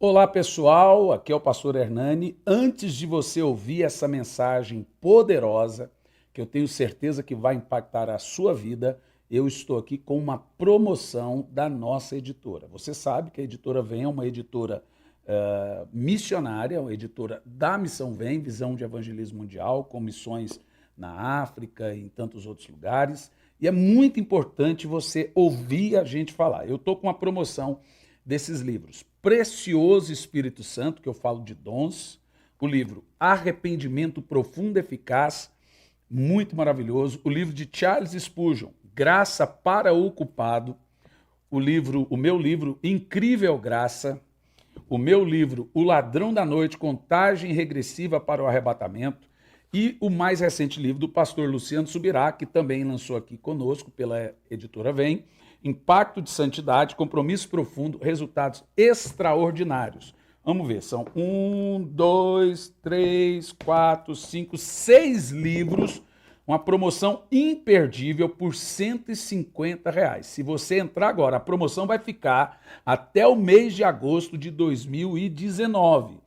Olá pessoal, aqui é o pastor Hernani. Antes de você ouvir essa mensagem poderosa, que eu tenho certeza que vai impactar a sua vida, eu estou aqui com uma promoção da nossa editora. Você sabe que a editora Vem é uma editora missionária, uma editora da Missão Vem, Visão de Evangelismo Mundial, com missões na África e em tantos outros lugares. E é muito importante você ouvir a gente falar. Eu estou com uma promoção desses livros. Precioso Espírito Santo, que eu falo de dons, o livro Arrependimento Profundo e Eficaz, muito maravilhoso, o livro de Charles Spurgeon, Graça para o Culpado, o meu livro Incrível Graça, o meu livro O Ladrão da Noite, Contagem Regressiva para o Arrebatamento, e o mais recente livro do pastor Luciano Subirá, que também lançou aqui conosco pela editora Vem, Impacto de Santidade, Compromisso Profundo, Resultados Extraordinários. Vamos ver, são 6 livros, uma promoção imperdível por R$ 150. Se você entrar agora, a promoção vai ficar até o mês de agosto de 2019.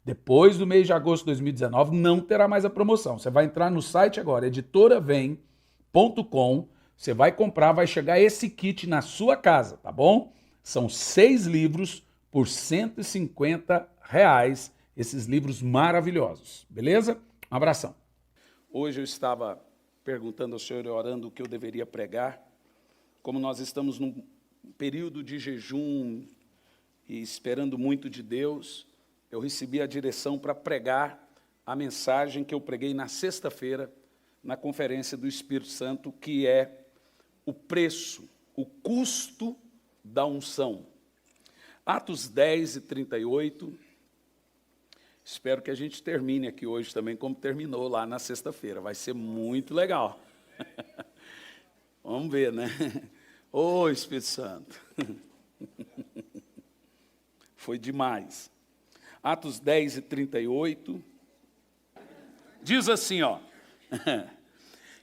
Depois do mês de agosto de 2019, não terá mais a promoção. Você vai entrar no site agora, editoravem.com, você vai comprar, vai chegar esse kit na sua casa, tá bom? São 6 livros por R$ 150, esses livros maravilhosos, beleza? Um abração. Hoje eu estava perguntando ao Senhor e orando o que eu deveria pregar. Como nós estamos num período de jejum e esperando muito de Deus, eu recebi a direção para pregar a mensagem que eu preguei na sexta-feira, na conferência do Espírito Santo, que é o preço, o custo da unção. Atos 10 e 38, espero que a gente termine aqui hoje também, como terminou lá na sexta-feira, vai ser muito legal. Vamos ver, né? Ô, Espírito Santo, foi demais. Atos 10 e 38, diz assim, ó,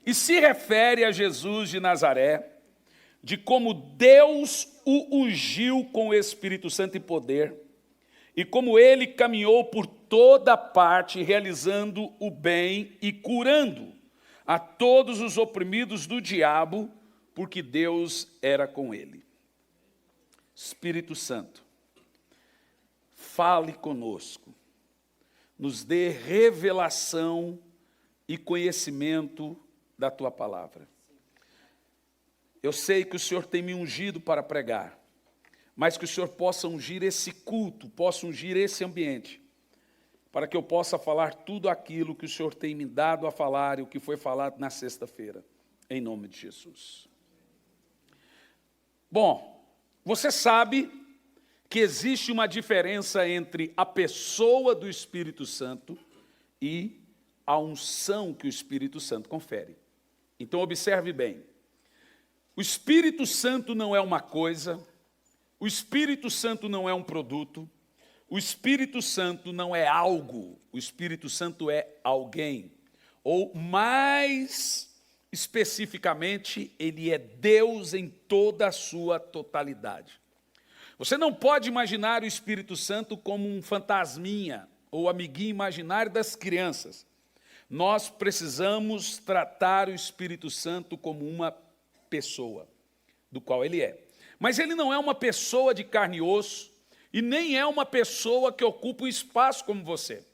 e se refere a Jesus de Nazaré, de como Deus o ungiu com o Espírito Santo e poder, e como ele caminhou por toda parte, realizando o bem e curando a todos os oprimidos do diabo, porque Deus era com ele. Espírito Santo, fale conosco, nos dê revelação e conhecimento da tua palavra. Eu sei que o Senhor tem me ungido para pregar, mas que o Senhor possa ungir esse culto, possa ungir esse ambiente, para que eu possa falar tudo aquilo que o Senhor tem me dado a falar e o que foi falado na sexta-feira, em nome de Jesus. Bom, você sabe que existe uma diferença entre a pessoa do Espírito Santo e a unção que o Espírito Santo confere. Então, observe bem. O Espírito Santo não é uma coisa, o Espírito Santo não é um produto, o Espírito Santo não é algo, o Espírito Santo é alguém. Ou, mais especificamente, ele é Deus em toda a sua totalidade. Você não pode imaginar o Espírito Santo como um fantasminha ou amiguinho imaginário das crianças. Nós precisamos tratar o Espírito Santo como uma pessoa, do qual ele é. Mas ele não é uma pessoa de carne e osso, e nem é uma pessoa que ocupa o espaço como você.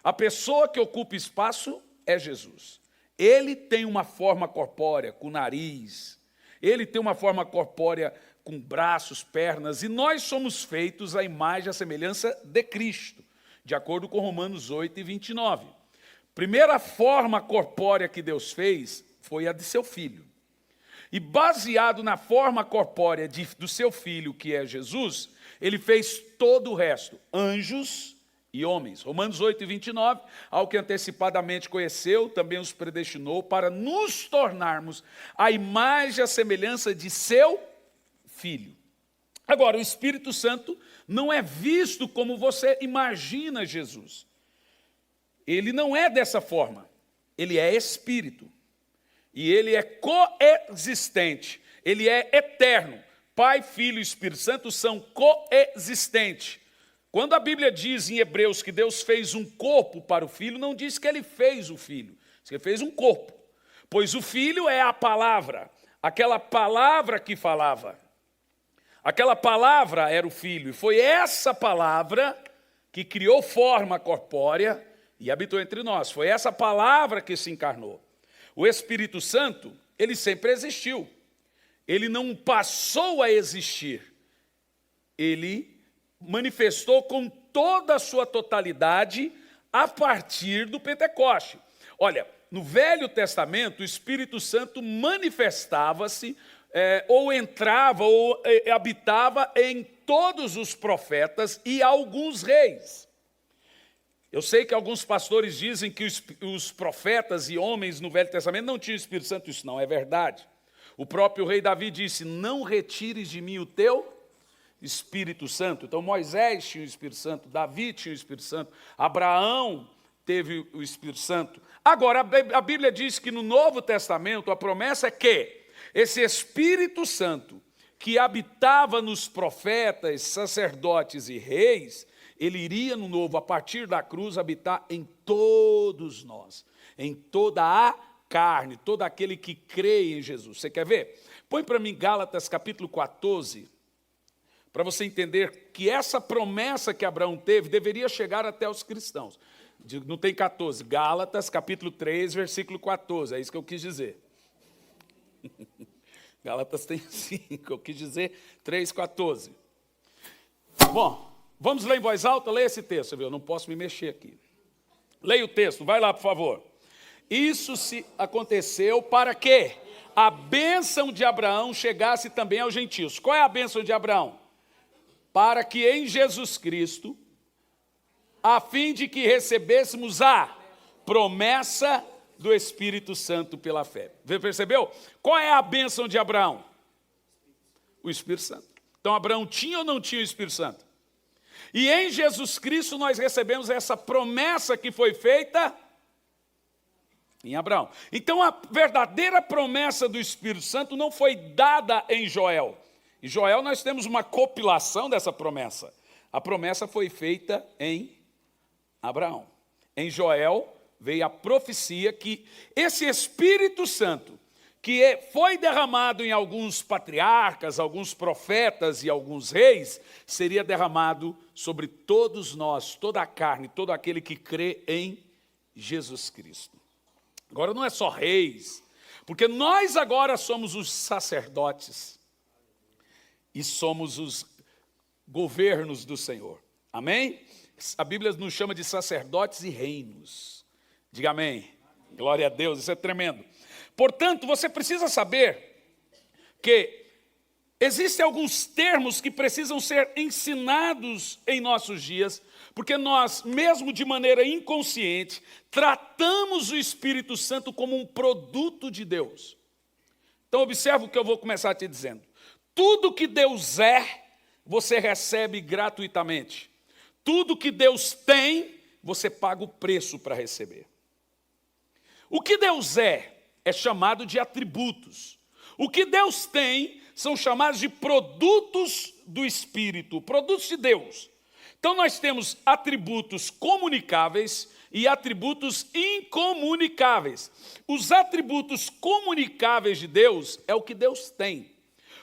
A pessoa que ocupa espaço é Jesus. Ele tem uma forma corpórea, com nariz, ele tem uma forma corpórea com braços, pernas, e nós somos feitos à imagem e à semelhança de Cristo, de acordo com Romanos 8 e 29. Primeira forma corpórea que Deus fez foi a de seu Filho. E baseado na forma corpórea do seu Filho, que é Jesus, ele fez todo o resto, anjos e homens. Romanos 8 e 29, ao que antecipadamente conheceu, também os predestinou para nos tornarmos a imagem e a semelhança de seu Filho. Agora, o Espírito Santo não é visto como você imagina Jesus. Ele não é dessa forma. Ele é Espírito. E ele é coexistente. Ele é eterno. Pai, Filho e Espírito Santo são coexistentes. Quando a Bíblia diz em Hebreus que Deus fez um corpo para o Filho, não diz que ele fez o Filho, diz que ele fez um corpo. Pois o Filho é a palavra, aquela palavra que falava. Aquela palavra era o Filho, e foi essa palavra que criou forma corpórea e habitou entre nós. Foi essa palavra que se encarnou. O Espírito Santo, ele sempre existiu. Ele não passou a existir. Ele manifestou com toda a sua totalidade a partir do Pentecoste. Olha, no Velho Testamento, o Espírito Santo manifestava-se, ou entrava, ou habitava em todos os profetas e alguns reis. Eu sei que alguns pastores dizem que os profetas e homens no Velho Testamento não tinham o Espírito Santo. Isso não é verdade. O próprio rei Davi disse, não retires de mim o teu Espírito Santo. Então Moisés tinha o Espírito Santo, Davi tinha o Espírito Santo, Abraão teve o Espírito Santo. Agora, a Bíblia diz que no Novo Testamento a promessa é que esse Espírito Santo que habitava nos profetas, sacerdotes e reis, ele iria no novo, a partir da cruz, habitar em todos nós, em toda a carne, todo aquele que crê em Jesus. Você quer ver? Põe para mim Gálatas capítulo 14, para você entender que essa promessa que Abraão teve deveria chegar até os cristãos. Não tem 14, Gálatas capítulo 3, versículo 14, é isso que eu quis dizer. Gálatas tem 5, eu quis dizer 3, 14. Bom, vamos ler em voz alta, leia esse texto, viu? Eu não posso me mexer aqui. Leia o texto, vai lá, por favor. Isso se aconteceu para que a bênção de Abraão chegasse também aos gentios. Qual é a bênção de Abraão? Para que em Jesus Cristo, a fim de que recebêssemos a promessa do Espírito Santo pela fé. Percebeu? Qual é a bênção de Abraão? O Espírito Santo. Então Abraão tinha ou não tinha o Espírito Santo? E em Jesus Cristo nós recebemos essa promessa que foi feita em Abraão. Então a verdadeira promessa do Espírito Santo não foi dada em Joel. Em Joel nós temos uma compilação dessa promessa. A promessa foi feita em Abraão. Em Joel veio a profecia que esse Espírito Santo, que foi derramado em alguns patriarcas, alguns profetas e alguns reis, seria derramado sobre todos nós, toda a carne, todo aquele que crê em Jesus Cristo. Agora não é só reis, porque nós agora somos os sacerdotes e somos os governos do Senhor. Amém? A Bíblia nos chama de sacerdotes e reinos. Diga amém. Glória a Deus, isso é tremendo. Portanto, você precisa saber que existem alguns termos que precisam ser ensinados em nossos dias, porque nós, mesmo de maneira inconsciente, tratamos o Espírito Santo como um produto de Deus. Então, observa o que eu vou começar te dizendo. Tudo que Deus é, você recebe gratuitamente. Tudo que Deus tem, você paga o preço para receber. O que Deus é chamado de atributos. O que Deus tem são chamados de produtos do Espírito, produtos de Deus. Então nós temos atributos comunicáveis e atributos incomunicáveis. Os atributos comunicáveis de Deus é o que Deus tem.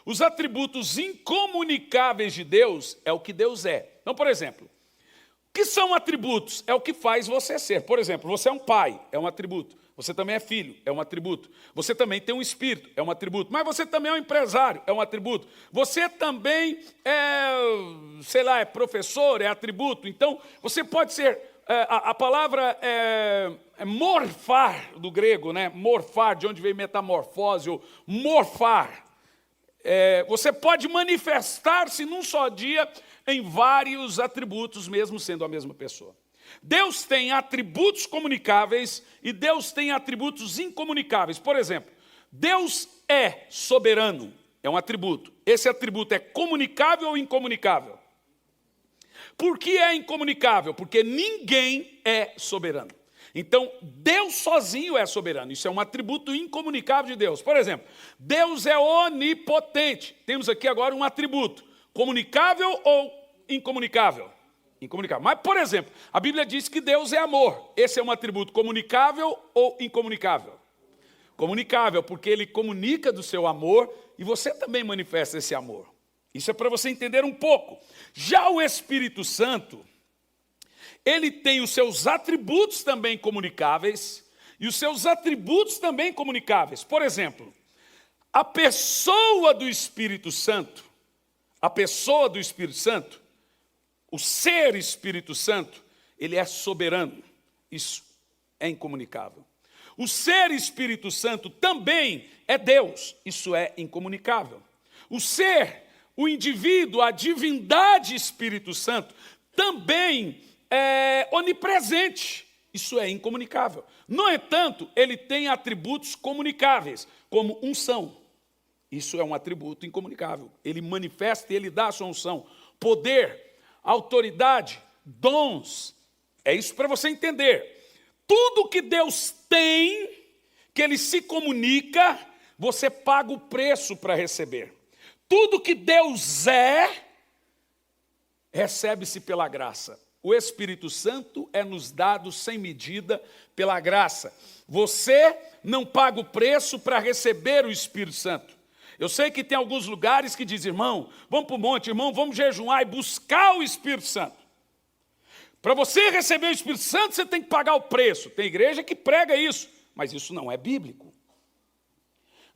Os atributos incomunicáveis de Deus é o que Deus é. Então, por exemplo, o que são atributos? É o que faz você ser. Por exemplo, você é um pai, é um atributo. Você também é filho, é um atributo. Você também tem um espírito, é um atributo. Mas você também é um empresário, é um atributo. Você também é professor, é atributo. Então, você pode ser, a palavra é morfar, do grego, né? Morfar, de onde veio metamorfose, ou morfar. Você pode manifestar-se num só dia em vários atributos, mesmo sendo a mesma pessoa. Deus tem atributos comunicáveis e Deus tem atributos incomunicáveis. Por exemplo, Deus é soberano, é um atributo. Esse atributo é comunicável ou incomunicável? Por que é incomunicável? Porque ninguém é soberano. Então, Deus sozinho é soberano. Isso é um atributo incomunicável de Deus. Por exemplo, Deus é onipotente. Temos aqui agora um atributo. Comunicável ou incomunicável? Incomunicável. Mas, por exemplo, a Bíblia diz que Deus é amor. Esse é um atributo comunicável ou incomunicável? Comunicável, porque ele comunica do seu amor e você também manifesta esse amor. Isso é para você entender um pouco. Já o Espírito Santo, ele tem os seus atributos também comunicáveis e os seus atributos também comunicáveis. Por exemplo, a pessoa do Espírito Santo, o ser Espírito Santo, ele é soberano. Isso é incomunicável. O ser Espírito Santo também é Deus. Isso é incomunicável. O indivíduo, a divindade Espírito Santo, também é onipresente. Isso é incomunicável. No entanto, ele tem atributos comunicáveis, como unção. Isso é um atributo incomunicável. Ele manifesta e ele dá a sua unção. Poder, autoridade, dons. É isso para você entender. Tudo que Deus tem, que ele se comunica, você paga o preço para receber. Tudo que Deus é, recebe-se pela graça. O Espírito Santo é nos dado sem medida pela graça. Você não paga o preço para receber o Espírito Santo. Eu sei que tem alguns lugares que dizem, irmão, vamos para o monte, irmão, vamos jejuar e buscar o Espírito Santo. Para você receber o Espírito Santo, você tem que pagar o preço. Tem igreja que prega isso, mas isso não é bíblico.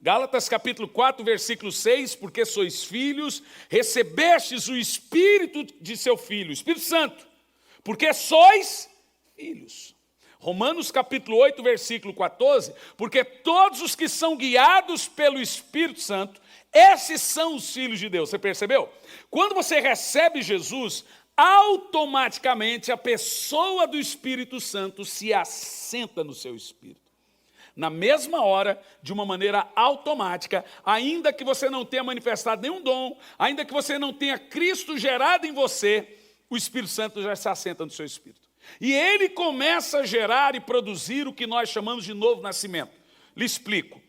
Gálatas capítulo 4, versículo 6, porque sois filhos, recebestes o Espírito de seu Filho, o Espírito Santo, porque sois filhos. Romanos capítulo 8, versículo 14, porque todos os que são guiados pelo Espírito Santo, esses são os filhos de Deus. Você percebeu? Quando você recebe Jesus, automaticamente a pessoa do Espírito Santo se assenta no seu espírito. Na mesma hora, de uma maneira automática, ainda que você não tenha manifestado nenhum dom, ainda que você não tenha Cristo gerado em você, o Espírito Santo já se assenta no seu espírito. E ele começa a gerar e produzir o que nós chamamos de novo nascimento. Lhe explico.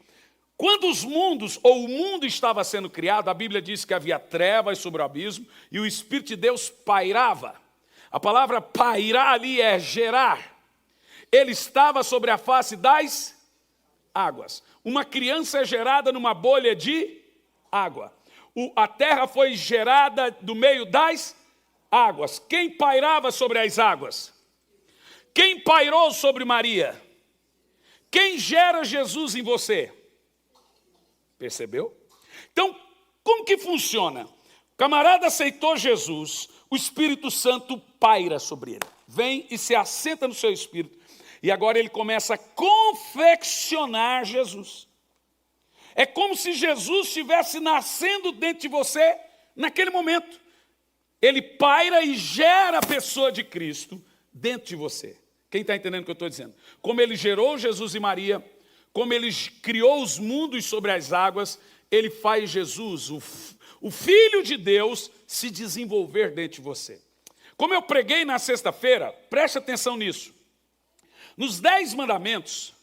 Quando o mundo estava sendo criado, a Bíblia diz que havia trevas sobre o abismo e o Espírito de Deus pairava. A palavra pairar ali é gerar. Ele estava sobre a face das águas. Uma criança é gerada numa bolha de água. A terra foi gerada do meio das águas. Quem pairava sobre as águas? Quem pairou sobre Maria? Quem gera Jesus em você? Percebeu? Então, como que funciona? O camarada aceitou Jesus, o Espírito Santo paira sobre ele. Vem e se assenta no seu espírito. E agora ele começa a confeccionar Jesus. É como se Jesus estivesse nascendo dentro de você naquele momento. Ele paira e gera a pessoa de Cristo dentro de você. Quem está entendendo o que eu estou dizendo? Como ele gerou Jesus e Maria, como ele criou os mundos sobre as águas, ele faz Jesus, o Filho de Deus, se desenvolver dentro de você. Como eu preguei na sexta-feira, preste atenção nisso. Nos 10 mandamentos,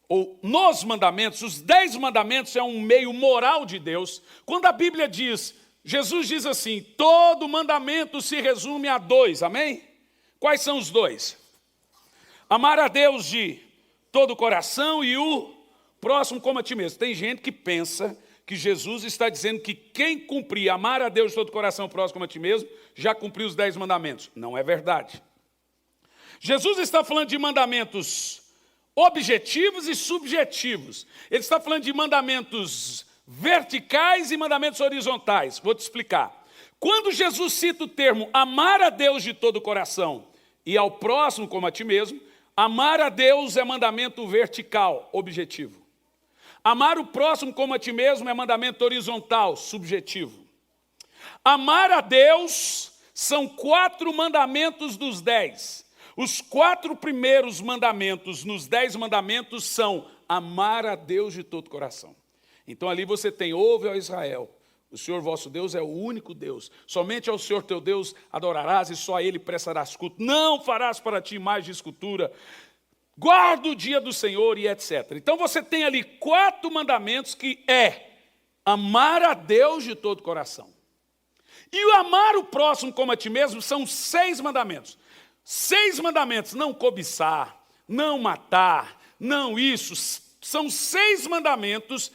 ou nos mandamentos, os 10 mandamentos é um meio moral de Deus. Quando a Bíblia diz, Jesus diz assim, todo mandamento se resume a 2, amém? Quais são os 2? Amar a Deus de todo o coração e o próximo como a ti mesmo. Tem gente que pensa que Jesus está dizendo que quem cumprir, amar a Deus de todo o coração e o próximo como a ti mesmo, já cumpriu os 10 mandamentos. Não é verdade. Jesus está falando de mandamentos objetivos e subjetivos. Ele está falando de mandamentos verticais e mandamentos horizontais. Vou te explicar. Quando Jesus cita o termo amar a Deus de todo o coração e ao próximo como a ti mesmo, amar a Deus é mandamento vertical, objetivo. Amar o próximo como a ti mesmo é mandamento horizontal, subjetivo. Amar a Deus são 4 mandamentos dos 10. Os 4 primeiros mandamentos nos 10 mandamentos são amar a Deus de todo o coração. Então ali você tem, ouve ó Israel, o Senhor vosso Deus é o único Deus. Somente ao Senhor teu Deus adorarás e só a Ele prestarás culto. Não farás para ti mais de escultura. Guarda o dia do Senhor e etc. Então você tem ali 4 mandamentos que é amar a Deus de todo o coração. E o amar o próximo como a ti mesmo são 6 mandamentos. 6 mandamentos: não cobiçar, não matar, não isso. São 6 mandamentos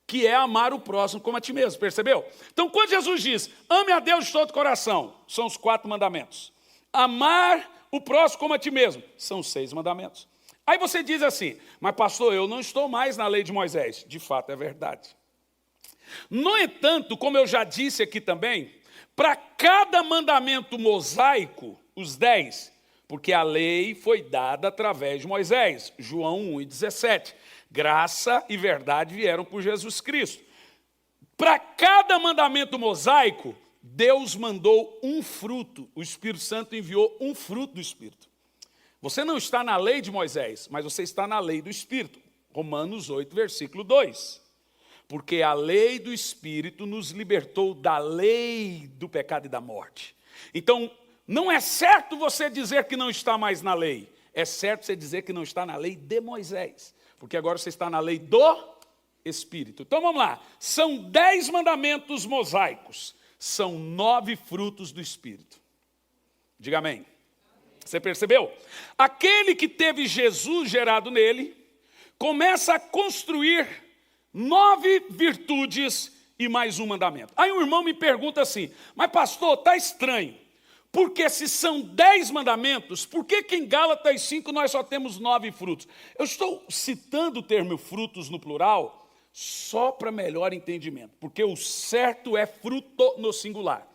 que é amar o próximo como a ti mesmo, percebeu? Então, quando Jesus diz, ame a Deus de todo o coração, são os 4 mandamentos. Amar o próximo como a ti mesmo, são os 6 mandamentos. Aí você diz assim, mas pastor, eu não estou mais na lei de Moisés. De fato, é verdade. No entanto, como eu já disse aqui também, para cada mandamento mosaico, os 10, porque a lei foi dada através de Moisés, João 1:17. Graça e verdade vieram por Jesus Cristo. Para cada mandamento mosaico, Deus mandou um fruto. O Espírito Santo enviou um fruto do Espírito. Você não está na lei de Moisés, mas você está na lei do Espírito. Romanos 8, versículo 2. Porque a lei do Espírito nos libertou da lei do pecado e da morte. Então, não é certo você dizer que não está mais na lei. É certo você dizer que não está na lei de Moisés. Porque agora você está na lei do Espírito. Então vamos lá. São 10 mandamentos mosaicos. São 9 frutos do Espírito. Diga amém. Você percebeu? Aquele que teve Jesus gerado nele, começa a construir 9 virtudes e mais um mandamento. Aí um irmão me pergunta assim, mas pastor, está estranho. Porque se são 10 mandamentos, por que em Gálatas 5 nós só temos 9 frutos? Eu estou citando o termo frutos no plural só para melhor entendimento, porque o certo é fruto no singular.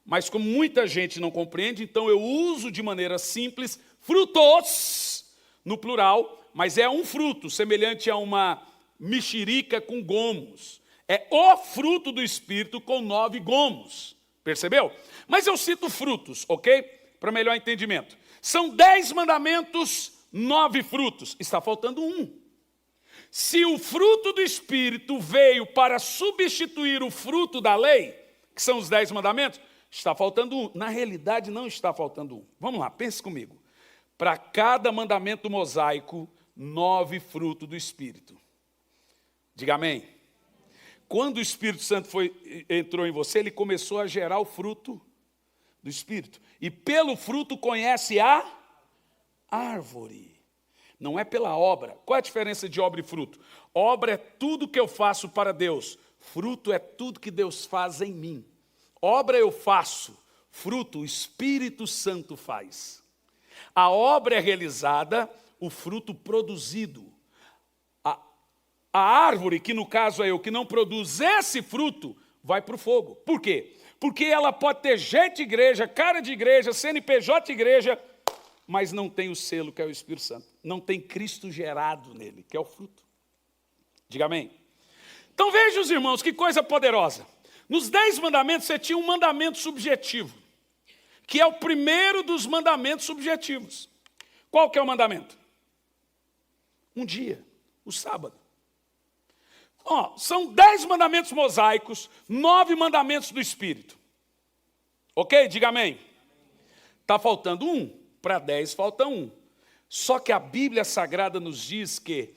Mas como muita gente não compreende, então eu uso de maneira simples frutos no plural, mas é um fruto, semelhante a uma mexerica com gomos. É o fruto do Espírito com 9 gomos. Percebeu? Mas eu cito frutos, ok? Para melhor entendimento. São 10 mandamentos, 9 frutos. Está faltando um. Se o fruto do Espírito veio para substituir o fruto da lei, que são os 10 mandamentos, está faltando um. Na realidade, não está faltando um. Vamos lá, pense comigo. Para cada mandamento mosaico, 9 frutos do Espírito. Diga amém. Quando o Espírito Santo entrou em você, ele começou a gerar o fruto do Espírito. E pelo fruto conhece a árvore. Não é pela obra. Qual é a diferença de obra e fruto? Obra é tudo que eu faço para Deus. Fruto é tudo que Deus faz em mim. Obra eu faço. Fruto o Espírito Santo faz. A obra é realizada, o fruto produzido. A árvore, que no caso é eu, que não produz esse fruto, vai para o fogo. Por quê? Porque ela pode ter jeito de igreja, cara de igreja, CNPJ de igreja, mas não tem o selo que é o Espírito Santo. Não tem Cristo gerado nele, que é o fruto. Diga amém. Então veja os irmãos, que coisa poderosa. Nos 10 mandamentos você tinha um mandamento subjetivo, que é o primeiro dos mandamentos subjetivos. Qual que é o mandamento? Um dia, o sábado. São 10 mandamentos mosaicos, 9 mandamentos do Espírito. Ok? Diga amém. Está faltando um. Para 10 falta um. Só que a Bíblia Sagrada nos diz que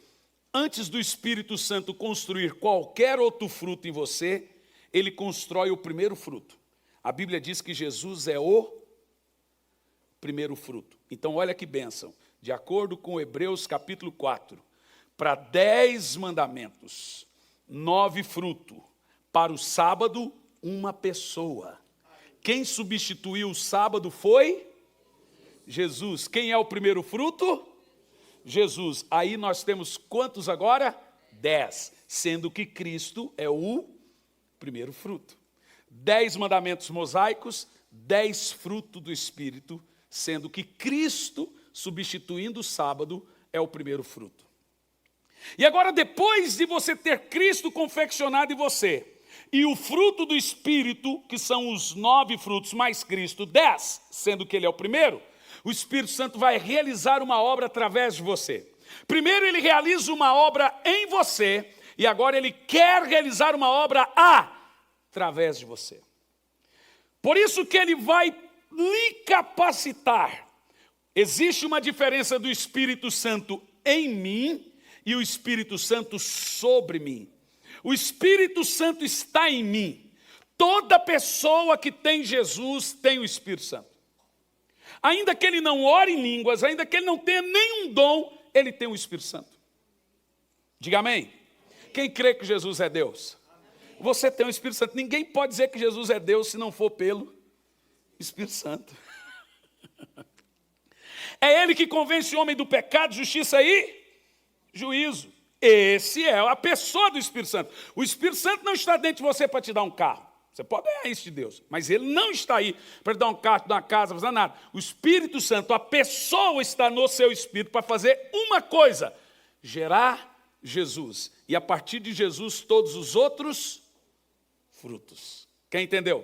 antes do Espírito Santo construir qualquer outro fruto em você, ele constrói o primeiro fruto. A Bíblia diz que Jesus é o primeiro fruto. Então olha que bênção. De acordo com Hebreus capítulo 4, para 10 mandamentos, 9 frutos. Para o sábado, uma pessoa. Quem substituiu o sábado foi Jesus. Quem é o primeiro fruto? Jesus. Aí nós temos quantos agora? 10. Sendo que Cristo é o primeiro fruto. 10 mandamentos mosaicos, 10 frutos do Espírito, sendo que Cristo, substituindo o sábado, é o primeiro fruto. E agora, depois de você ter Cristo confeccionado em você, e o fruto do Espírito, que são os 9 frutos, mais Cristo, 10, sendo que ele é o primeiro, o Espírito Santo vai realizar uma obra através de você. Primeiro ele realiza uma obra em você, e agora ele quer realizar uma obra através de você. Por isso que ele vai lhe capacitar. Existe uma diferença do Espírito Santo em mim e o Espírito Santo sobre mim. O Espírito Santo está em mim. Toda pessoa que tem Jesus tem o Espírito Santo. Ainda que ele não ore em línguas, ainda que ele não tenha nenhum dom, ele tem o Espírito Santo. Diga amém. Quem crê que Jesus é Deus? Você tem o Espírito Santo. Ninguém pode dizer que Jesus é Deus se não for pelo Espírito Santo. É ele que convence o homem do pecado, justiça e juízo. Esse é a pessoa do Espírito Santo. O Espírito Santo não está dentro de você para te dar um carro. Você pode ganhar isso de Deus, mas ele não está aí para te dar um carro, te dar uma casa, fazer nada. O Espírito Santo, a pessoa está no seu espírito para fazer uma coisa: gerar Jesus. E a partir de Jesus, todos os outros frutos. Quem entendeu?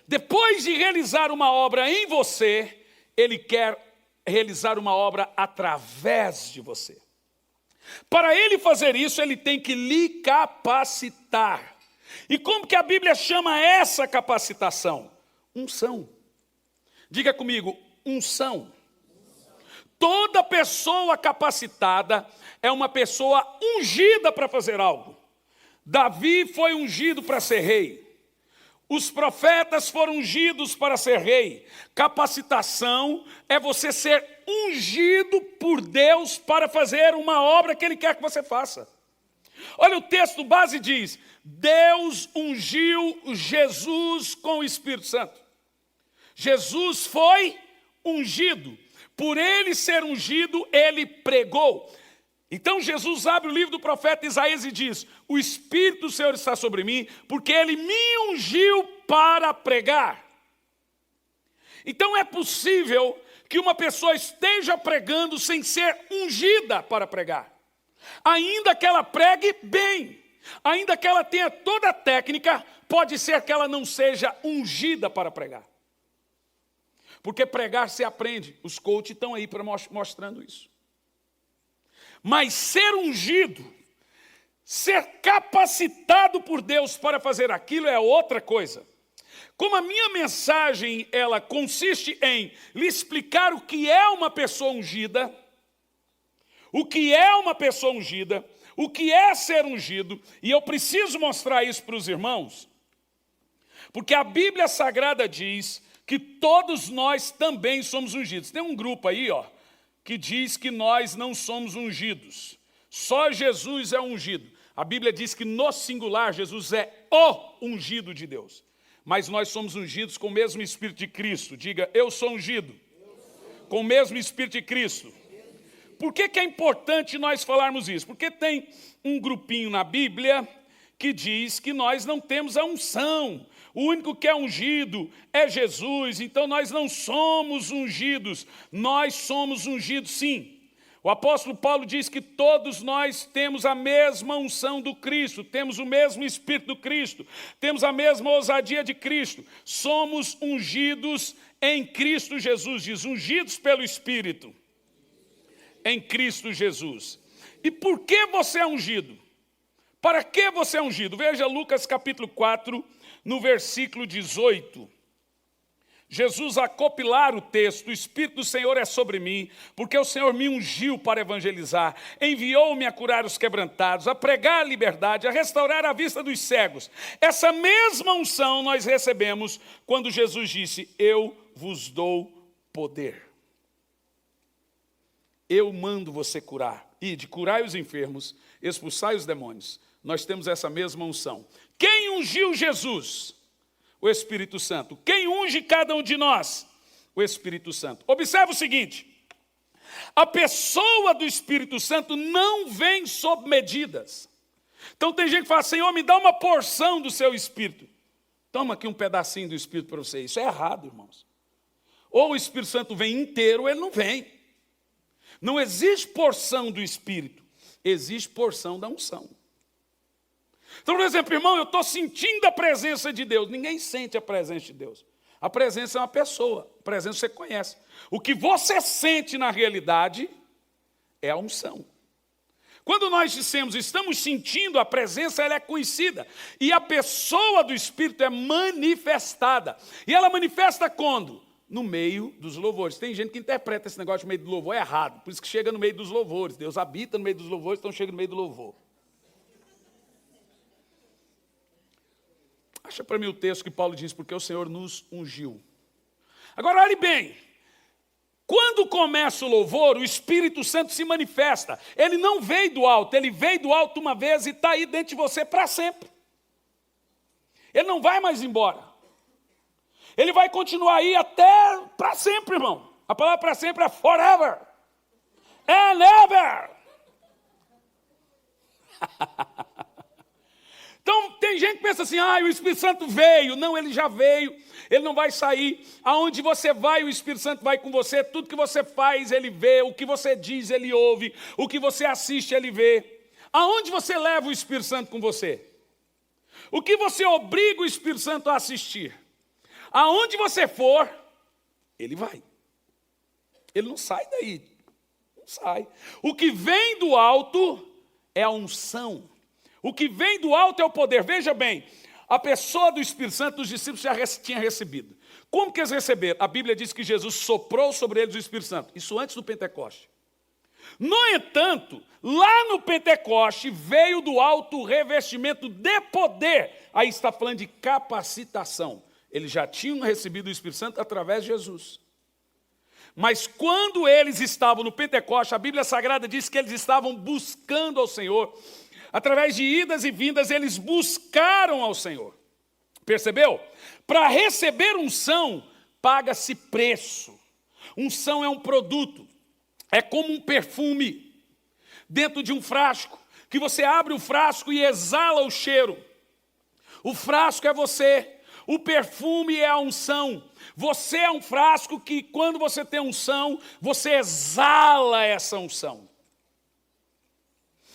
Depois de realizar uma obra em você, ele quer realizar uma obra através de você. Para ele fazer isso, ele tem que lhe capacitar. E como que a Bíblia chama essa capacitação? Unção. Diga comigo, unção. Toda pessoa capacitada é uma pessoa ungida para fazer algo. Davi foi ungido para ser rei. Os profetas foram ungidos para ser rei. Capacitação é você ser ungido por Deus para fazer uma obra que Ele quer que você faça. Olha, o texto base diz: Deus ungiu Jesus com o Espírito Santo. Jesus foi ungido. Por ele ser ungido, ele pregou. Então Jesus abre o livro do profeta Isaías e diz: o Espírito do Senhor está sobre mim, porque ele me ungiu para pregar. Então é possível que uma pessoa esteja pregando sem ser ungida para pregar. Ainda que ela pregue bem, ainda que ela tenha toda a técnica, pode ser que ela não seja ungida para pregar. Porque pregar se aprende. Os coaches estão aí para mostrando isso. Mas ser ungido, ser capacitado por Deus para fazer aquilo é outra coisa. Como a minha mensagem, ela consiste em lhe explicar o que é uma pessoa ungida, o que é uma pessoa ungida, o que é ser ungido, e eu preciso mostrar isso para os irmãos, porque a Bíblia Sagrada diz que todos nós também somos ungidos. Tem um grupo aí, que diz que nós não somos ungidos. Só Jesus é ungido. A Bíblia diz que no singular Jesus é o ungido de Deus. Mas nós somos ungidos com o mesmo Espírito de Cristo. Diga, eu sou ungido. Com o mesmo Espírito de Cristo. Por que é importante nós falarmos isso? Porque tem um grupinho na Bíblia que diz que nós não temos a unção. O único que é ungido é Jesus, então nós não somos ungidos. Nós somos ungidos sim. O apóstolo Paulo diz que todos nós temos a mesma unção do Cristo, temos o mesmo Espírito do Cristo, temos a mesma ousadia de Cristo. Somos ungidos em Cristo Jesus, diz, ungidos pelo Espírito. Em Cristo Jesus. E por que você é ungido? Para que você é ungido? Veja Lucas capítulo 4, no versículo 18. Jesus acopilar o texto: o Espírito do Senhor é sobre mim, porque o Senhor me ungiu para evangelizar, enviou-me a curar os quebrantados, a pregar a liberdade, a restaurar a vista dos cegos. Essa mesma unção nós recebemos quando Jesus disse: eu vos dou poder. Eu mando você curar. Ide, curai os enfermos, expulsai os demônios. Nós temos essa mesma unção. Quem ungiu Jesus? O Espírito Santo. Quem unge cada um de nós? O Espírito Santo. Observe o seguinte: a pessoa do Espírito Santo não vem sob medidas. Então tem gente que fala: Senhor, me dá uma porção do seu Espírito. Toma aqui um pedacinho do Espírito para você. Isso é errado, irmãos. Ou o Espírito Santo vem inteiro, ou ele não vem. Não existe porção do Espírito, existe porção da unção. Então, por exemplo, irmão, eu estou sentindo a presença de Deus. Ninguém sente a presença de Deus. A presença é uma pessoa, a presença você conhece. O que você sente na realidade é a unção. Quando nós dissemos estamos sentindo, a presença ela é conhecida. E a pessoa do Espírito é manifestada. E ela manifesta quando? No meio dos louvores. Tem gente que interpreta esse negócio no meio do louvor errado. Por isso que chega no meio dos louvores. Deus habita no meio dos louvores, então chega no meio do louvor. Acha para mim o texto que Paulo diz, porque o Senhor nos ungiu. Agora, olhe bem. Quando começa o louvor, o Espírito Santo se manifesta. Ele não veio do alto, ele veio do alto uma vez e está aí dentro de você para sempre. Ele não vai mais embora. Ele vai continuar aí até para sempre, irmão. A palavra para sempre é forever. And ever. Então, tem gente que pensa assim, o Espírito Santo veio. Não, ele já veio, ele não vai sair. Aonde você vai, o Espírito Santo vai com você. Tudo que você faz, ele vê. O que você diz, ele ouve. O que você assiste, ele vê. Aonde você leva o Espírito Santo com você? O que você obriga o Espírito Santo a assistir? Aonde você for, ele vai. Ele não sai daí. Não sai. O que vem do alto é a unção. O que vem do alto é o poder. Veja bem, a pessoa do Espírito Santo, os discípulos já tinham recebido. Como que eles receberam? A Bíblia diz que Jesus soprou sobre eles o Espírito Santo. Isso antes do Pentecoste. No entanto, lá no Pentecoste veio do alto o revestimento de poder. Aí está falando de capacitação. Eles já tinham recebido o Espírito Santo através de Jesus. Mas quando eles estavam no Pentecoste, a Bíblia Sagrada diz que eles estavam buscando ao Senhor. Através de idas e vindas, eles buscaram ao Senhor. Percebeu? Para receber unção, paga-se preço. Unção é um produto. É como um perfume dentro de um frasco, que você abre o frasco e exala o cheiro. O frasco é você, o perfume é a unção. Você é um frasco que, quando você tem unção, você exala essa unção.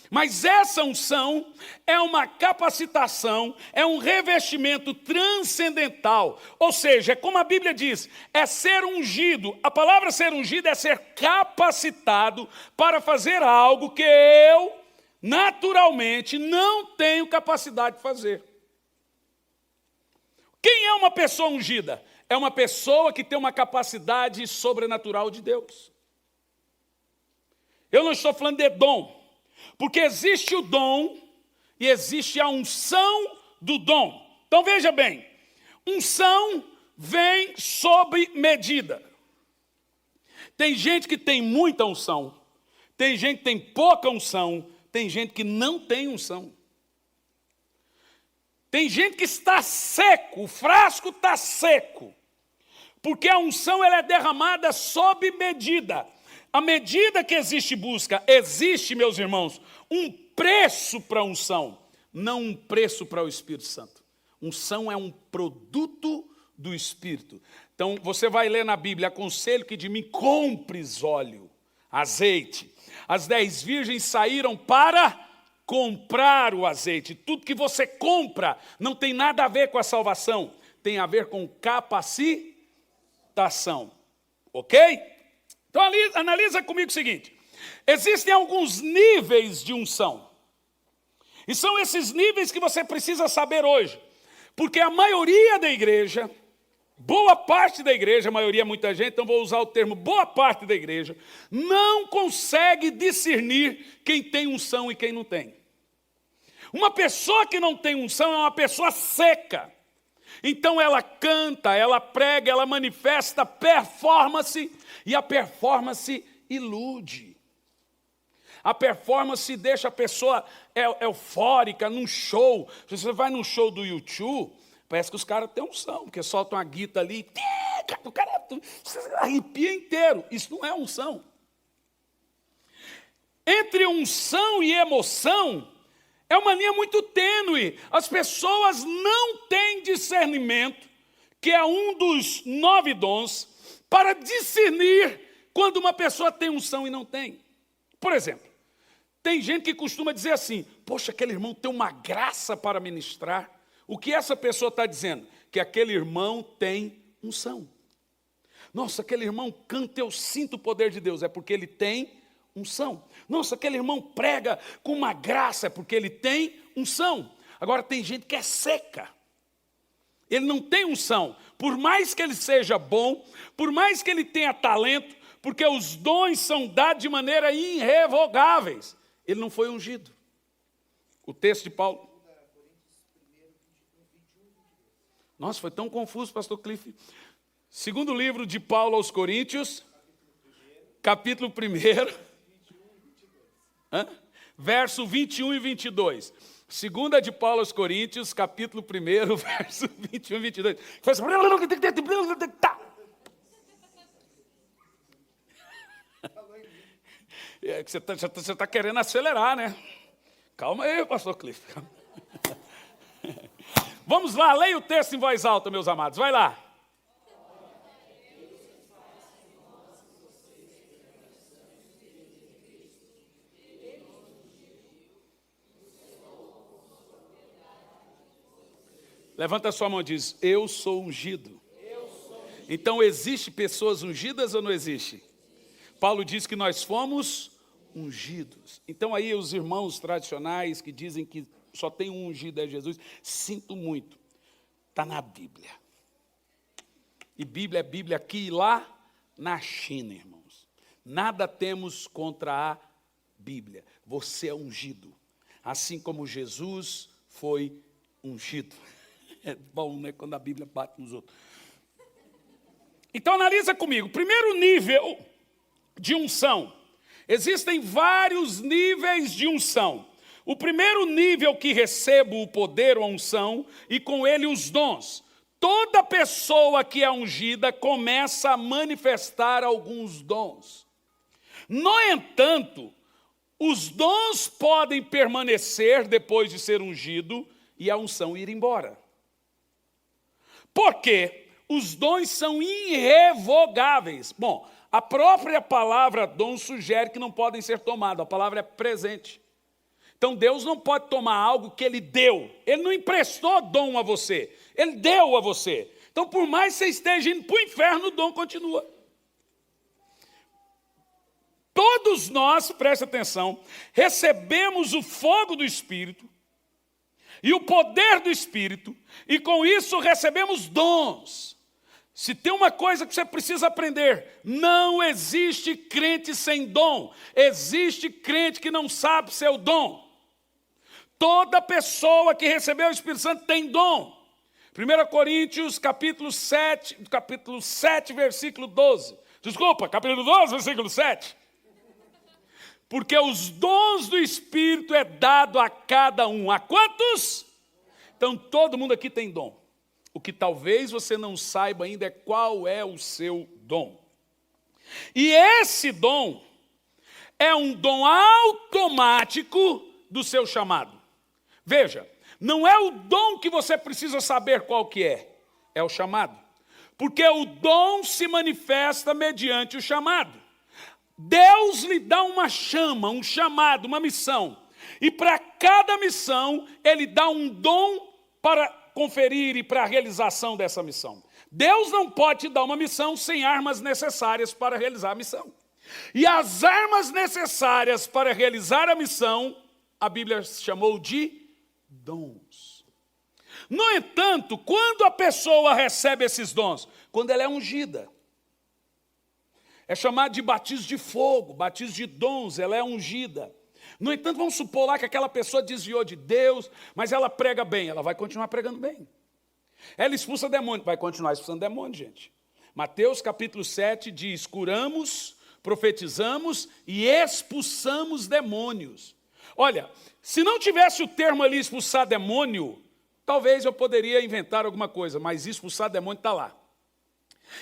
Mas essa unção é uma capacitação, é um revestimento transcendental. Ou seja, é como a Bíblia diz, é ser ungido. A palavra ser ungido é ser capacitado para fazer algo que eu, naturalmente, não tenho capacidade de fazer. Quem é uma pessoa ungida? É uma pessoa que tem uma capacidade sobrenatural de Deus. Eu não estou falando de dom. Porque existe o dom e existe a unção do dom. Então veja bem, unção vem sob medida. Tem gente que tem muita unção, tem gente que tem pouca unção, tem gente que não tem unção. Tem gente que está seco, o frasco está seco, porque a unção ela é derramada sob medida. À medida que existe busca, existe, meus irmãos, um preço para a unção, não um preço para o Espírito Santo. Unção é um produto do Espírito. Então, você vai ler na Bíblia, aconselho que de mim compres óleo, azeite. As 10 virgens saíram para comprar o azeite. Tudo que você compra não tem nada a ver com a salvação, tem a ver com capacitação. Ok? Então, analisa comigo o seguinte. Existem alguns níveis de unção. E são esses níveis que você precisa saber hoje. Porque a maioria da igreja, boa parte da igreja, a maioria é muita gente, então vou usar o termo boa parte da igreja, não consegue discernir quem tem unção e quem não tem. Uma pessoa que não tem unção é uma pessoa seca. Então ela canta, ela prega, ela manifesta performance, e a performance ilude. A performance deixa a pessoa eufórica num show. Se você vai num show do YouTube, parece que os caras têm unção, porque soltam uma guitarra ali, o cara arrepia inteiro. Isso não é unção. Entre unção e emoção, é uma linha muito tênue. As pessoas não têm discernimento, que é um dos 9 dons, para discernir quando uma pessoa tem unção e não tem. Por exemplo, tem gente que costuma dizer assim, poxa, aquele irmão tem uma graça para ministrar. O que essa pessoa está dizendo? Que aquele irmão tem unção. Nossa, aquele irmão canta, eu sinto o poder de Deus. É porque ele tem unção. Nossa, aquele irmão prega com uma graça, é porque ele tem unção. Agora tem gente que é seca. Ele não tem unção. Por mais que ele seja bom, por mais que ele tenha talento, porque os dons são dados de maneira irrevogáveis. Ele não foi ungido. O texto de Paulo. Nossa, foi tão confuso, pastor Cliff. Segundo livro de Paulo aos Coríntios, capítulo 1, verso 21 e 22. Segunda de Paulo aos Coríntios, capítulo 1, verso 21 e 22. É que você está querendo acelerar, né? Calma aí, pastor Cliff. Vamos lá, leia o texto em voz alta, meus amados. Vai lá. Levanta a sua mão e diz, eu sou ungido. Então, existe pessoas ungidas ou não existe? Paulo diz que nós fomos ungidos. Então, aí os irmãos tradicionais que dizem que só tem um ungido é Jesus, sinto muito. Está na Bíblia. E Bíblia é Bíblia aqui e lá na China, irmãos. Nada temos contra a Bíblia. Você é ungido. Assim como Jesus foi ungido. É bom, né, quando a Bíblia bate nos outros. Então, analisa comigo. Primeiro nível de unção. Existem vários níveis de unção. O primeiro nível que recebo o poder ou a unção e com ele os dons. Toda pessoa que é ungida começa a manifestar alguns dons. No entanto, os dons podem permanecer depois de ser ungido e a unção ir embora. Porque os dons são irrevogáveis. Bom, a própria palavra dom sugere que não podem ser tomados. A palavra é presente. Então Deus não pode tomar algo que Ele deu. Ele não emprestou dom a você. Ele deu a você. Então por mais que você esteja indo para o inferno, o dom continua. Todos nós, preste atenção, recebemos o fogo do Espírito e o poder do Espírito, e com isso recebemos dons. Se tem uma coisa que você precisa aprender, não existe crente sem dom. Existe crente que não sabe seu dom. Toda pessoa que recebeu o Espírito Santo tem dom. 1 Coríntios, capítulo 7, versículo 12. Desculpa, capítulo 12, versículo 7. Porque os dons do Espírito é dado a cada um. A quantos? Então, todo mundo aqui tem dom. O que talvez você não saiba ainda é qual é o seu dom. E esse dom é um dom automático do seu chamado. Veja, não é o dom que você precisa saber qual que é o chamado. Porque o dom se manifesta mediante o chamado. Deus lhe dá uma chama, um chamado, uma missão. E para cada missão, Ele dá um dom para conferir e para a realização dessa missão. Deus não pode te dar uma missão sem armas necessárias para realizar a missão. E as armas necessárias para realizar a missão, a Bíblia chamou de dons. No entanto, quando a pessoa recebe esses dons? Quando ela é ungida. É chamado de batismo de fogo, batismo de dons, ela é ungida. No entanto, vamos supor lá que aquela pessoa desviou de Deus, mas ela prega bem, ela vai continuar pregando bem. Ela expulsa demônio, vai continuar expulsando demônio, gente. Mateus capítulo 7 diz, curamos, profetizamos e expulsamos demônios. Olha, se não tivesse o termo ali expulsar demônio, talvez eu poderia inventar alguma coisa, mas expulsar demônio está lá.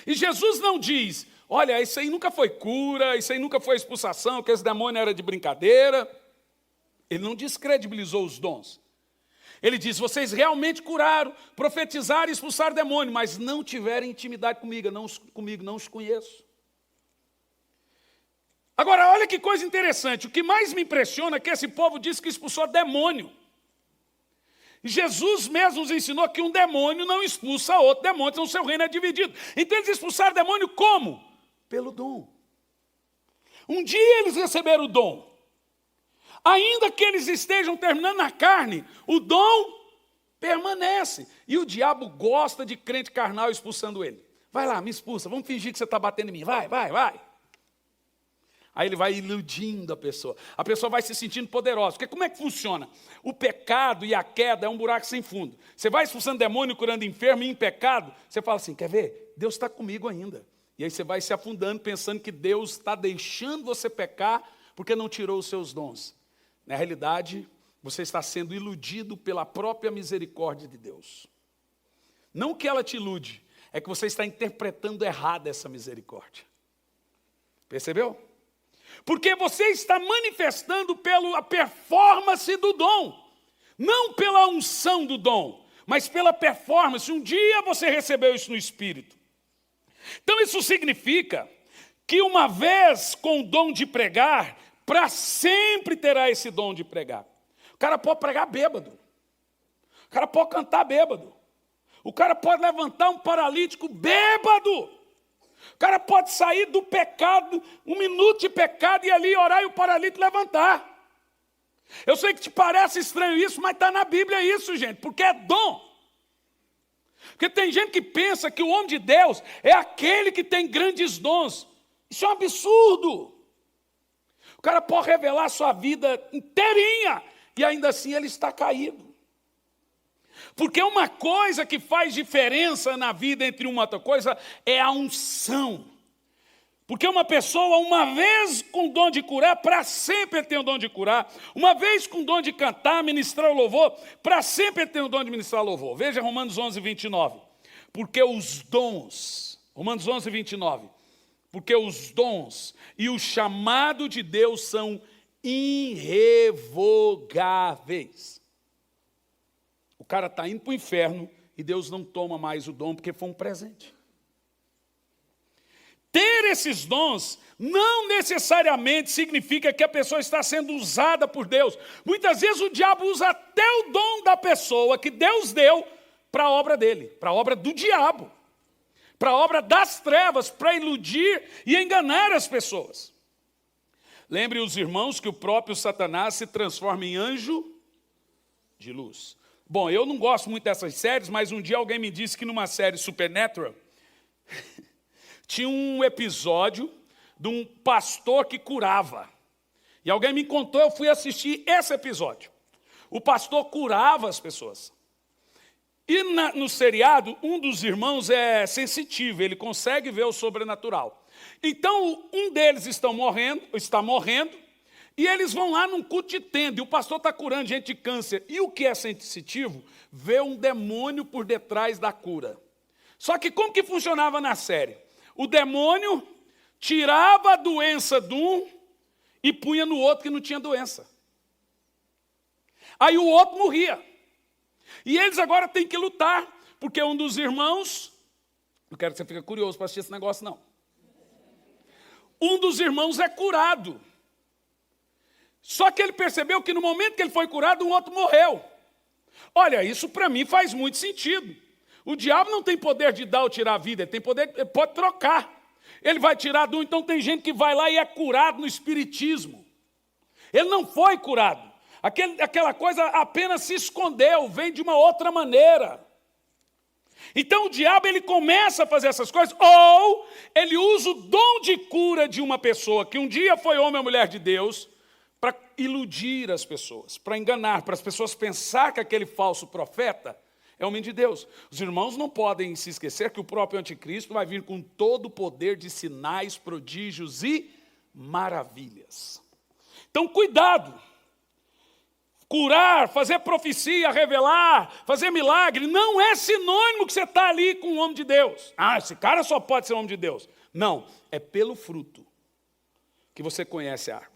E Jesus não diz, olha, isso aí nunca foi cura, isso aí nunca foi expulsação, que esse demônio era de brincadeira. Ele não descredibilizou os dons. Ele diz, vocês realmente curaram, profetizaram e expulsaram demônio, mas não tiveram intimidade comigo, não os conheço. Agora, olha que coisa interessante, o que mais me impressiona é que esse povo diz que expulsou demônio. Jesus mesmo nos ensinou que um demônio não expulsa outro demônio, então o seu reino é dividido. Então eles expulsaram o demônio como? Pelo dom. Um dia eles receberam o dom. Ainda que eles estejam terminando na carne, o dom permanece. E o diabo gosta de crente carnal expulsando ele. Vai lá, me expulsa, vamos fingir que você está batendo em mim. Vai. Aí ele vai iludindo a pessoa. A pessoa vai se sentindo poderosa. Porque como é que funciona? O pecado e a queda é um buraco sem fundo. Você vai expulsando demônio, curando enfermo e em pecado. Você fala assim, quer ver? Deus está comigo ainda. E aí você vai se afundando pensando que Deus está deixando você pecar porque não tirou os seus dons. Na realidade, você está sendo iludido pela própria misericórdia de Deus. Não que ela te ilude, é que você está interpretando errado essa misericórdia. Percebeu? Porque você está manifestando pela performance do dom, não pela unção do dom, mas pela performance. Um dia você recebeu isso no Espírito. Então isso significa que uma vez com o dom de pregar, para sempre terá esse dom de pregar. O cara pode pregar bêbado, o cara pode cantar bêbado, o cara pode levantar um paralítico bêbado. O cara pode sair do pecado, 1 minuto de pecado, e ali orar e o paralítico levantar. Eu sei que te parece estranho isso, mas está na Bíblia isso, gente, porque é dom. Porque tem gente que pensa que o homem de Deus é aquele que tem grandes dons. Isso é um absurdo. O cara pode revelar a sua vida inteirinha, e ainda assim ele está caído. Porque uma coisa que faz diferença na vida entre uma outra coisa é a unção. Porque uma pessoa, uma vez com o dom de curar, para sempre tem o dom de curar. Uma vez com o dom de cantar, ministrar o louvor, para sempre tem o dom de ministrar o louvor. Veja Romanos 11, 29. Porque os dons, Romanos 11, 29. Porque os dons e o chamado de Deus são irrevogáveis. O cara está indo para o inferno e Deus não toma mais o dom porque foi um presente. Ter esses dons não necessariamente significa que a pessoa está sendo usada por Deus. Muitas vezes o diabo usa até o dom da pessoa que Deus deu para a obra dele, para a obra do diabo, para a obra das trevas, para iludir e enganar as pessoas. Lembre os irmãos que o próprio Satanás se transforma em anjo de luz. Bom, eu não gosto muito dessas séries, mas um dia alguém me disse que numa série Supernatural tinha um episódio de um pastor que curava. E alguém me contou, eu fui assistir esse episódio. O pastor curava as pessoas. E no seriado, um dos irmãos é sensitivo, ele consegue ver o sobrenatural. Então, um deles está morrendo, e eles vão lá num culto de tenda, e o pastor está curando gente de câncer. E o que é sensitivo? Vê um demônio por detrás da cura. Só que como que funcionava na série? O demônio tirava a doença de um e punha no outro que não tinha doença. Aí o outro morria. E eles agora têm que lutar, porque um dos irmãos, não quero que você fique curioso para assistir esse negócio não. Um dos irmãos é curado. Só que ele percebeu que no momento que ele foi curado, um outro morreu. Olha, isso para mim faz muito sentido. O diabo não tem poder de dar ou tirar a vida, ele tem poder, ele pode trocar. Ele vai tirar de um, então tem gente que vai lá e é curado no espiritismo. Ele não foi curado. Aquela coisa apenas se escondeu, vem de uma outra maneira. Então o diabo ele começa a fazer essas coisas, ou ele usa o dom de cura de uma pessoa que um dia foi homem ou mulher de Deus, para iludir as pessoas, para enganar, para as pessoas pensar que aquele falso profeta é homem de Deus. Os irmãos não podem se esquecer que o próprio anticristo vai vir com todo o poder de sinais, prodígios e maravilhas. Então cuidado. Curar, fazer profecia, revelar, fazer milagre, não é sinônimo que você está ali com um homem de Deus. Ah, esse cara só pode ser um homem de Deus. Não, é pelo fruto que você conhece a árvore.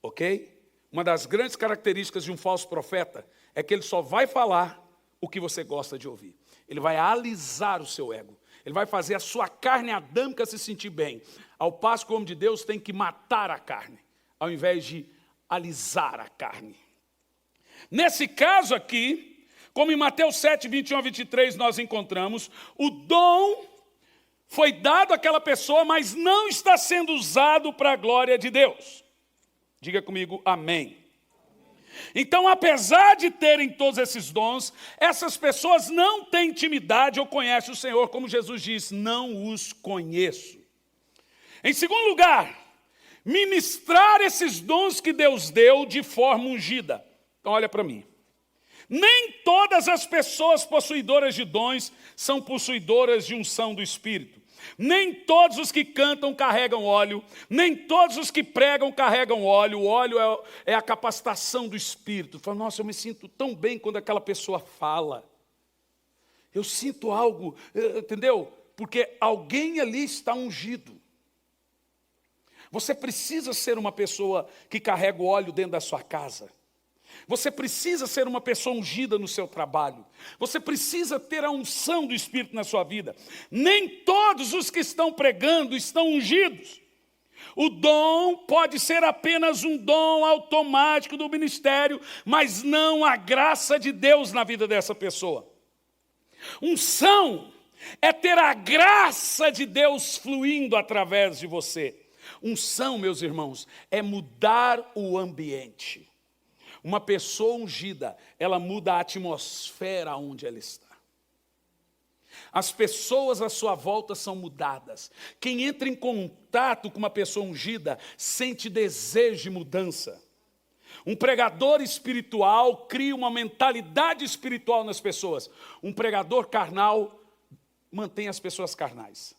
Ok? Uma das grandes características de um falso profeta é que ele só vai falar o que você gosta de ouvir. Ele vai alisar o seu ego. Ele vai fazer a sua carne adâmica se sentir bem. Ao passo que o homem de Deus tem que matar a carne, ao invés de alisar a carne. Nesse caso aqui, como em Mateus 7, 21 a 23 nós encontramos, o dom foi dado àquela pessoa, mas não está sendo usado para a glória de Deus. Diga comigo, amém. Então, apesar de terem todos esses dons, essas pessoas não têm intimidade ou conhecem o Senhor, como Jesus diz, não os conheço. Em segundo lugar, ministrar esses dons que Deus deu de forma ungida. Então olha para mim. Nem todas as pessoas possuidoras de dons são possuidoras de unção do Espírito. Nem todos os que cantam carregam óleo, nem todos os que pregam carregam óleo. O óleo é a capacitação do Espírito. Fala, nossa, eu me sinto tão bem quando aquela pessoa fala. Eu sinto algo, entendeu? Porque alguém ali está ungido. Você precisa ser uma pessoa que carrega o óleo dentro da sua casa. Você precisa ser uma pessoa ungida no seu trabalho. Você precisa ter a unção do Espírito na sua vida. Nem todos os que estão pregando estão ungidos. O dom pode ser apenas um dom automático do ministério, mas não a graça de Deus na vida dessa pessoa. Unção é ter a graça de Deus fluindo através de você. Unção, meus irmãos, é mudar o ambiente. Uma pessoa ungida, ela muda a atmosfera onde ela está. As pessoas à sua volta são mudadas. Quem entra em contato com uma pessoa ungida, sente desejo de mudança. Um pregador espiritual cria uma mentalidade espiritual nas pessoas. Um pregador carnal mantém as pessoas carnais.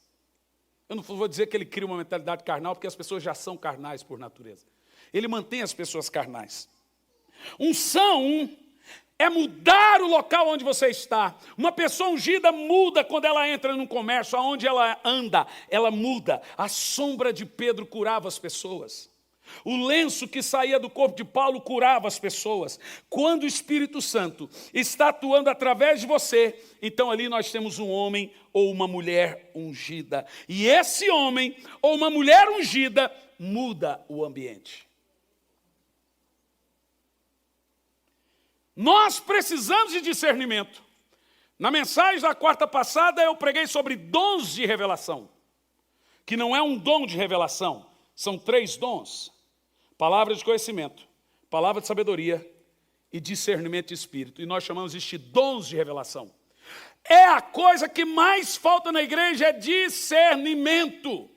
Eu não vou dizer que ele cria uma mentalidade carnal, porque as pessoas já são carnais por natureza. Ele mantém as pessoas carnais. Unção é mudar o local onde você está. Uma pessoa ungida muda quando ela entra num comércio, aonde ela anda, ela muda. A sombra de Pedro curava as pessoas. O lenço que saía do corpo de Paulo curava as pessoas. Quando o Espírito Santo está atuando através de você, então ali nós temos um homem ou uma mulher ungida. E esse homem ou uma mulher ungida muda o ambiente. Nós precisamos de discernimento. Na mensagem da quarta passada eu preguei sobre dons de revelação, que não é um dom de revelação, são 3 dons: palavra de conhecimento, palavra de sabedoria e discernimento de espírito. E nós chamamos isto de dons de revelação. É a coisa que mais falta na igreja, é discernimento.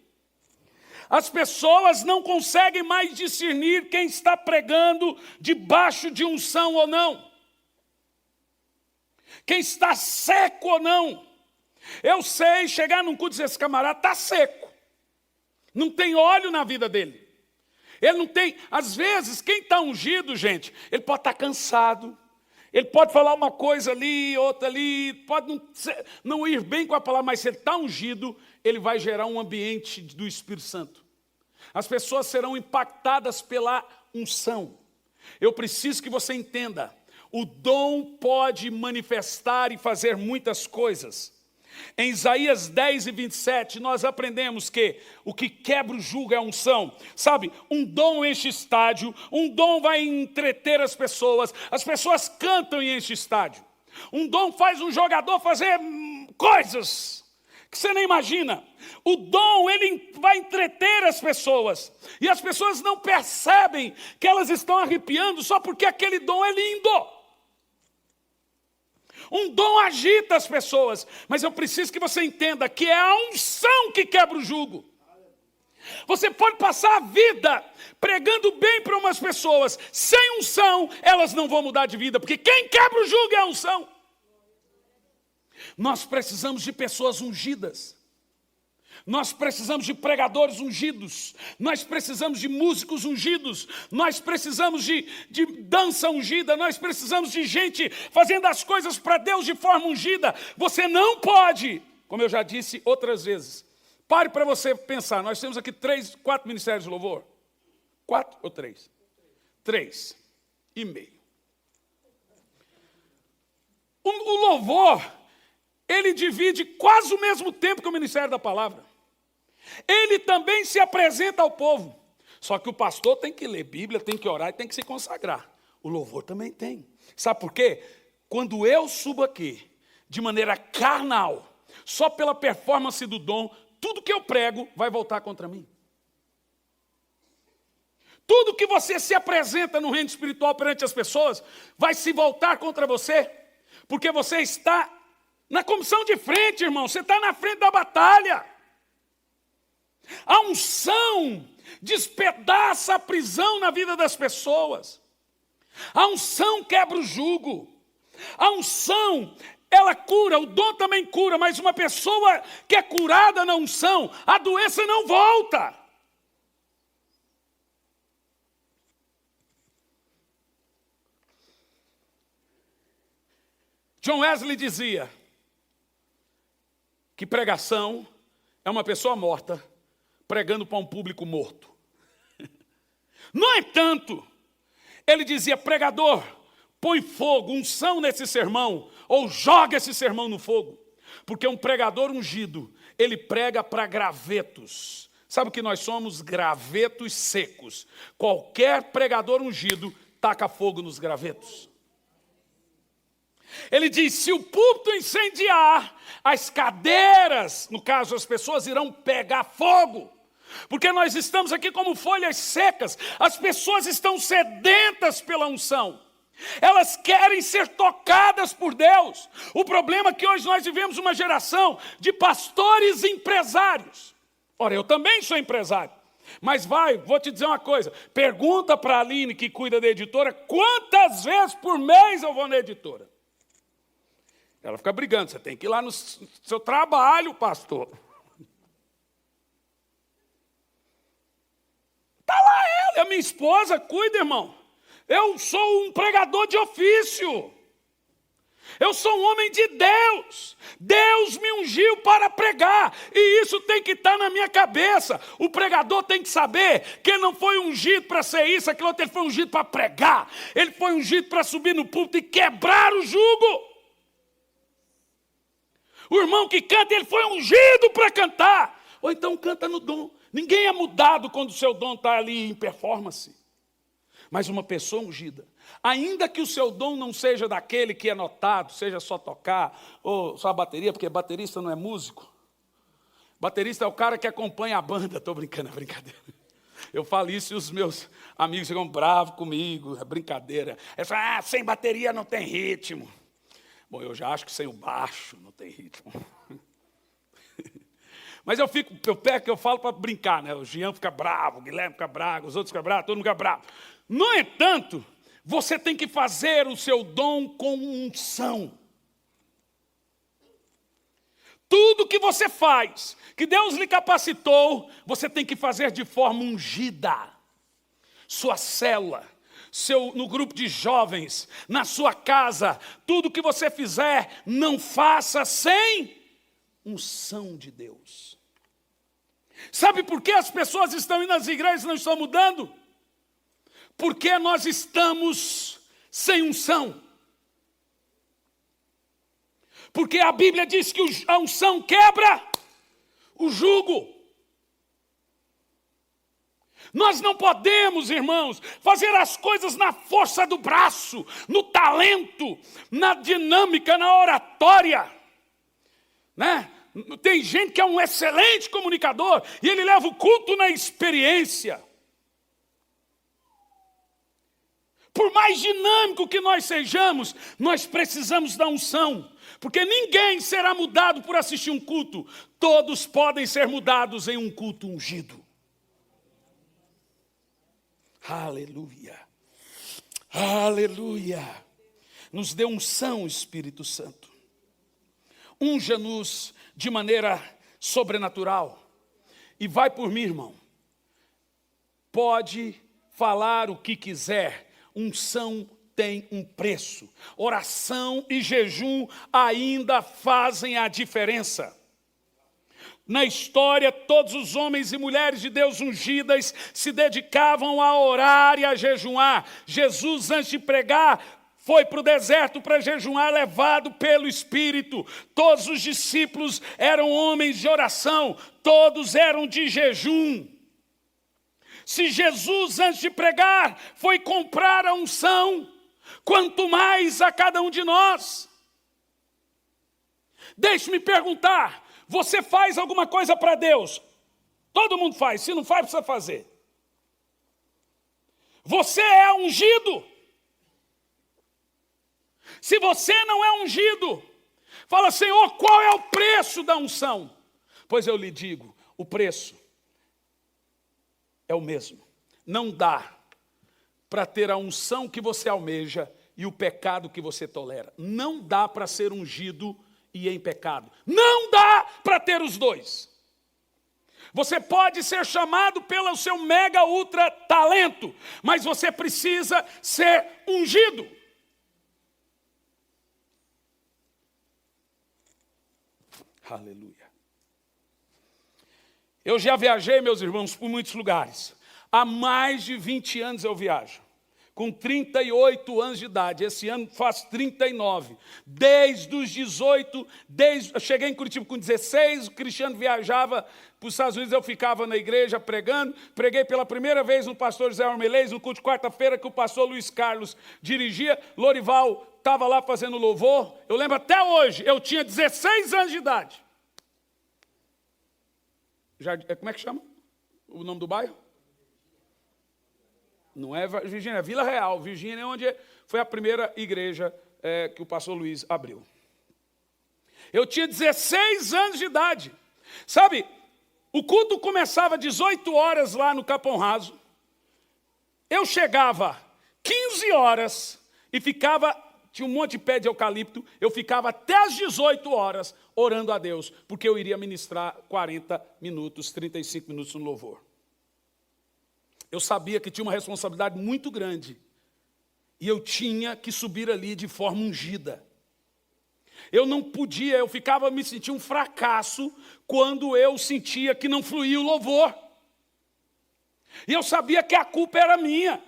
As pessoas não conseguem mais discernir quem está pregando debaixo de unção ou não. Quem está seco ou não. Eu sei chegar num culto e dizer, esse camarada está seco. Não tem óleo na vida dele. Ele não tem, às vezes, quem está ungido, gente, ele pode estar cansado. Ele pode falar uma coisa ali, outra ali, pode não ir bem com a palavra, mas se ele está ungido, ele vai gerar um ambiente do Espírito Santo. As pessoas serão impactadas pela unção. Eu preciso que você entenda, o dom pode manifestar e fazer muitas coisas. Em Isaías 10 e 27, nós aprendemos que o que quebra o jugo é a unção. Sabe, um dom enche estádio, um dom vai entreter as pessoas cantam e enchem estádio. Um dom faz um jogador fazer coisas que você nem imagina. O dom, ele vai entreter as pessoas. E as pessoas não percebem que elas estão arrepiando só porque aquele dom é lindo. Um dom agita as pessoas, mas eu preciso que você entenda que é a unção que quebra o jugo. Você pode passar a vida pregando bem para umas pessoas, sem unção, elas não vão mudar de vida, porque quem quebra o jugo é a unção. Nós precisamos de pessoas ungidas. Nós precisamos de pregadores ungidos, nós precisamos de músicos ungidos, nós precisamos de dança ungida, nós precisamos de gente fazendo as coisas para Deus de forma ungida. Você não pode, como eu já disse outras vezes, pare para você pensar, nós temos aqui 4 ministérios de louvor. 4 ou 3? 3,5. O louvor, ele divide quase o mesmo tempo que o ministério da palavra. Ele também se apresenta ao povo. Só que o pastor tem que ler Bíblia, tem que orar e tem que se consagrar. O louvor também tem. Sabe por quê? Quando eu subo aqui, de maneira carnal, só pela performance do dom, tudo que eu prego vai voltar contra mim. Tudo que você se apresenta no reino espiritual perante as pessoas, vai se voltar contra você. Porque você está na comissão de frente, irmão. Você está na frente da batalha. A unção despedaça a prisão na vida das pessoas. A unção quebra o jugo. A unção, ela cura, o dom também cura, mas uma pessoa que é curada na unção, a doença não volta. John Wesley dizia que pregação é uma pessoa morta pregando para um público morto. No entanto, ele dizia: pregador, põe fogo, unção nesse sermão, ou joga esse sermão no fogo. Porque um pregador ungido, ele prega para gravetos. Sabe o que nós somos? Gravetos secos. Qualquer pregador ungido taca fogo nos gravetos. Ele diz: se o púlpito incendiar, as cadeiras, no caso as pessoas, irão pegar fogo. Porque nós estamos aqui como folhas secas. As pessoas estão sedentas pela unção. Elas querem ser tocadas por Deus. O problema é que hoje nós vivemos uma geração de pastores empresários. Ora, eu também sou empresário. Mas vou te dizer uma coisa. Pergunta para a Aline, que cuida da editora, quantas vezes por mês eu vou na editora? Ela fica brigando: você tem que ir lá no seu trabalho, pastor. Está lá ela, a minha esposa, cuida, irmão. Eu sou um pregador de ofício. Eu sou um homem de Deus. Deus me ungiu para pregar. E isso tem que estar na minha cabeça. O pregador tem que saber que ele não foi ungido para ser isso, aquilo outro. Ele foi ungido para pregar. Ele foi ungido para subir no púlpito e quebrar o jugo. O irmão que canta, ele foi ungido para cantar. Ou então canta no dom. Ninguém é mudado quando o seu dom está ali em performance. Mas uma pessoa ungida, ainda que o seu dom não seja daquele que é notado, seja só tocar, ou só a bateria, porque baterista não é músico. Baterista é o cara que acompanha a banda. Estou brincando, é brincadeira. Eu falo isso e os meus amigos ficam bravos comigo, é brincadeira. Eles falam: sem bateria não tem ritmo. Bom, eu já acho que sem o baixo não tem ritmo. Mas eu falo para brincar, né? O Jean fica bravo, o Guilherme fica bravo, os outros ficam bravos, todo mundo fica bravo. No entanto, você tem que fazer o seu dom com unção. Tudo que você faz, que Deus lhe capacitou, você tem que fazer de forma ungida. Sua célula, no grupo de jovens, na sua casa, tudo que você fizer, não faça sem unção de Deus. Sabe por que as pessoas estão indo nas igrejas e não estão mudando? Porque nós estamos sem unção. Porque a Bíblia diz que a unção quebra o jugo. Nós não podemos, irmãos, fazer as coisas na força do braço, no talento, na dinâmica, na oratória, né? Tem gente que é um excelente comunicador e ele leva o culto na experiência. Por mais dinâmico que nós sejamos, nós precisamos da unção. Porque ninguém será mudado por assistir um culto. Todos podem ser mudados em um culto ungido. Aleluia. Aleluia. Nos dê unção, Espírito Santo. Unja-nos de maneira sobrenatural. E vai por mim, irmão. Pode falar o que quiser. Unção tem um preço. Oração e jejum ainda fazem a diferença. Na história, todos os homens e mulheres de Deus ungidas se dedicavam a orar e a jejuar. Jesus, antes de pregar, foi para o deserto para jejuar, levado pelo Espírito. Todos os discípulos eram homens de oração, todos eram de jejum. Se Jesus, antes de pregar, foi comprar a unção, quanto mais a cada um de nós. Deixe-me perguntar, você faz alguma coisa para Deus? Todo mundo faz, se não faz, precisa fazer. Você é ungido? Se você não é ungido, fala: Senhor, qual é o preço da unção? Pois eu lhe digo, o preço é o mesmo. Não dá para ter a unção que você almeja e o pecado que você tolera. Não dá para ser ungido e em pecado. Não dá para ter os dois. Você pode ser chamado pelo seu mega ultra talento, mas você precisa ser ungido. Aleluia. Eu já viajei, meus irmãos, por muitos lugares. Há mais de 20 anos eu viajo. Com 38 anos de idade. Esse ano faço 39. Desde os 18, eu cheguei em Curitiba com 16, o Cristiano viajava para os Estados Unidos, eu ficava na igreja pregando. Preguei pela primeira vez no pastor José Armelês, no culto de quarta-feira que o pastor Luiz Carlos dirigia. Lorival estava lá fazendo louvor. Eu lembro até hoje, eu tinha 16 anos de idade. Como é que chama o nome do bairro? Não é Virgínia, é Vila Real. Virgínia é onde foi a primeira igreja que o pastor Luiz abriu. Eu tinha 16 anos de idade. Sabe, o culto começava às 18 horas lá no Capão Raso. Eu chegava 15 horas e ficava, tinha um monte de pé de eucalipto, eu ficava até às 18 horas orando a Deus, porque eu iria ministrar 40 minutos, 35 minutos no louvor. Eu sabia que tinha uma responsabilidade muito grande. E eu tinha que subir ali de forma ungida. Eu não podia, eu ficava me sentindo um fracasso quando eu sentia que não fluía o louvor. E eu sabia que a culpa era minha.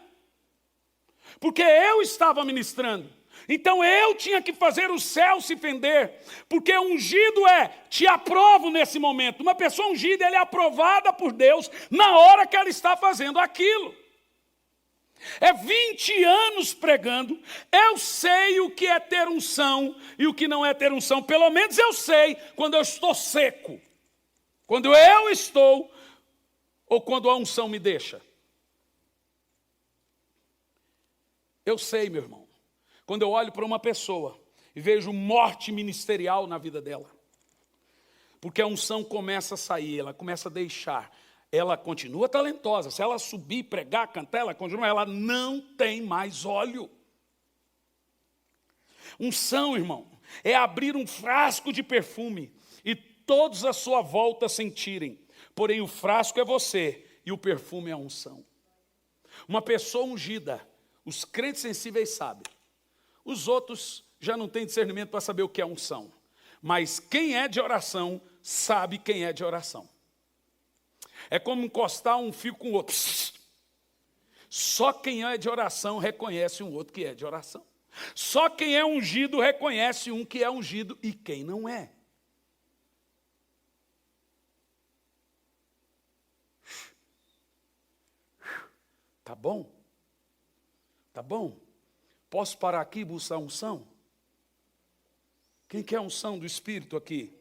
Porque eu estava ministrando. Então eu tinha que fazer o céu se fender, porque ungido te aprovo nesse momento. Uma pessoa ungida, ela é aprovada por Deus na hora que ela está fazendo aquilo. É 20 anos pregando, eu sei o que é ter unção e o que não é ter unção. Pelo menos eu sei quando eu estou seco, quando eu estou, ou quando a unção me deixa. Eu sei, meu irmão. Quando eu olho para uma pessoa e vejo morte ministerial na vida dela, porque a unção começa a sair, ela começa a deixar, ela continua talentosa, se ela subir, pregar, cantar, ela continua, ela não tem mais óleo. Unção, irmão, é abrir um frasco de perfume e todos à sua volta sentirem, porém o frasco é você e o perfume é a unção. Uma pessoa ungida, os crentes sensíveis sabem. Os outros já não têm discernimento para saber o que é unção. Mas quem é de oração, sabe quem é de oração. É como encostar um fio com o outro. Só quem é de oração reconhece um outro que é de oração. Só quem é ungido reconhece um que é ungido e quem não é. Tá bom? Tá bom? Posso parar aqui e buscar unção? Quem quer unção do Espírito aqui?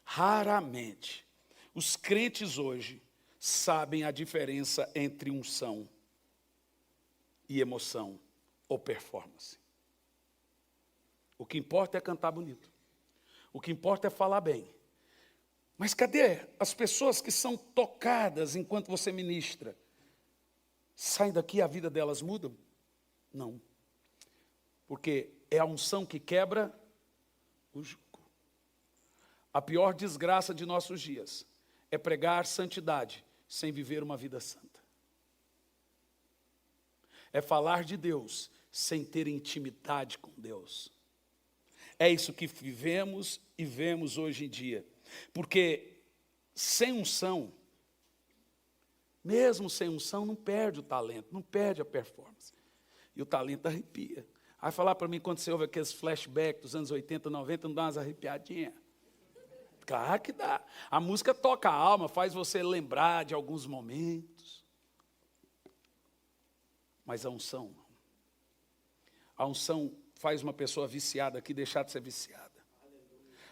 Raramente os crentes hoje sabem a diferença entre unção e emoção ou performance. O que importa é cantar bonito. O que importa é falar bem. Mas cadê as pessoas que são tocadas enquanto você ministra? Saem daqui e a vida delas muda? Não. Porque é a unção que quebra o jugo. A pior desgraça de nossos dias é pregar santidade sem viver uma vida santa. É falar de Deus sem ter intimidade com Deus. É isso que vivemos e vemos hoje em dia. Porque sem unção, mesmo sem unção, não perde o talento, não perde a performance. E o talento arrepia. Aí falar para mim, quando você ouve aqueles flashbacks dos anos 80, 90, não dá umas arrepiadinhas? Claro que dá. A música toca a alma, faz você lembrar de alguns momentos. Mas a unção faz uma pessoa viciada aqui deixar de ser viciada.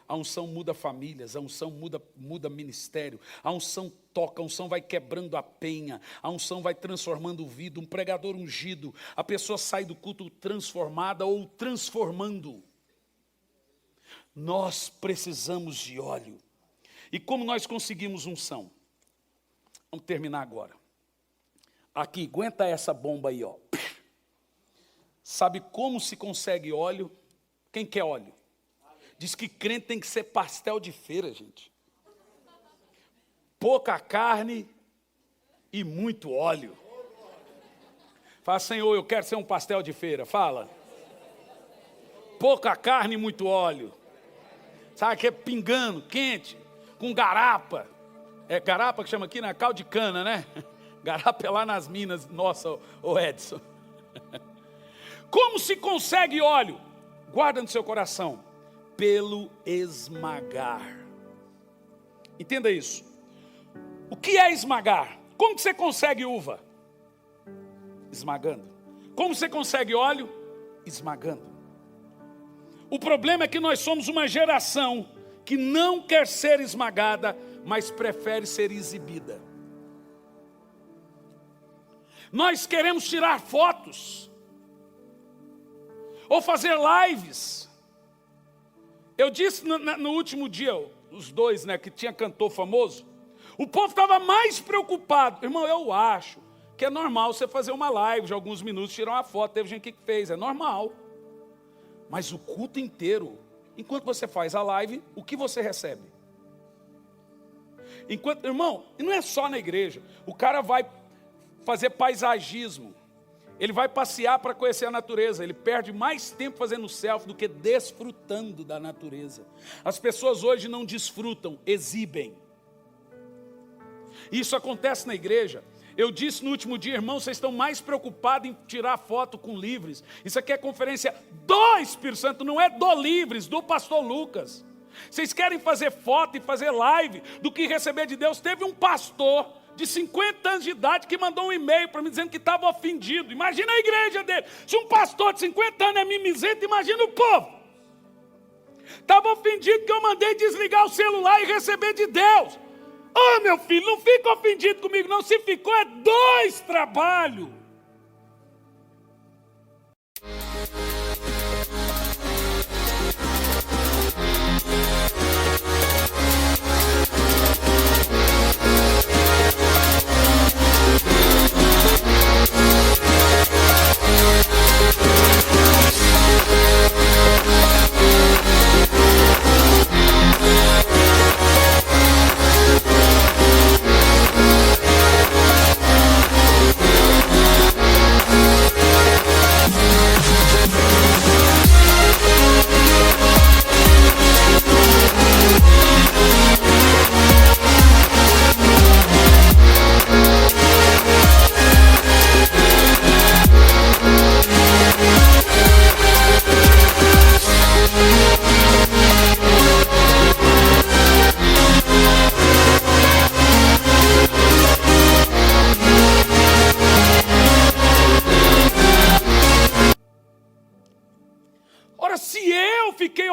A unção muda famílias, a unção muda ministério, a unção toca, a unção vai quebrando a penha, a unção vai transformando vida. Um pregador ungido, a pessoa sai do culto transformada ou transformando. Nós precisamos de óleo. E como nós conseguimos unção? Vamos terminar agora. Aqui, aguenta essa bomba aí, ó. Sabe como se consegue óleo? Quem quer óleo? Diz que crente tem que ser pastel de feira, gente. Pouca carne e muito óleo. Fala, Senhor, eu quero ser um pastel de feira. Fala. Pouca carne e muito óleo. Sabe que é pingando, quente, com garapa. É garapa que chama aqui, né? Caldo de cana, né? Garapa é lá nas minas, nossa, ô Edson. Como se consegue óleo? Guarda no seu coração. Pelo esmagar. Entenda isso. O que é esmagar? Como que você consegue uva? Esmagando. Como você consegue óleo? Esmagando. O problema é que nós somos uma geração que não quer ser esmagada, mas prefere ser exibida. Nós queremos tirar fotos, ou fazer lives. Eu disse no último dia, os dois, né, que tinha cantor famoso, o povo estava mais preocupado. Irmão, eu acho que é normal você fazer uma live de alguns minutos, tirar uma foto, teve gente que fez, é normal. Mas o culto inteiro, enquanto você faz a live, o que você recebe? Irmão, e não é só na igreja, o cara vai fazer paisagismo, ele vai passear para conhecer a natureza, ele perde mais tempo fazendo selfie do que desfrutando da natureza. As pessoas hoje não desfrutam, exibem. Isso acontece na igreja. Eu disse no último dia, irmão, vocês estão mais preocupados em tirar foto com livres. Isso aqui é conferência do Espírito Santo, não é do Livres, do pastor Lucas. Vocês querem fazer foto e fazer live do que receber de Deus. Teve um pastor de 50 anos de idade que mandou um e-mail para mim dizendo que estava ofendido. Imagina a igreja dele. Se um pastor de 50 anos é mimizento, imagina o povo. Estava ofendido que eu mandei desligar o celular e receber de Deus. Oh, meu filho, não fica ofendido comigo não. Se ficou, é 2 trabalhos.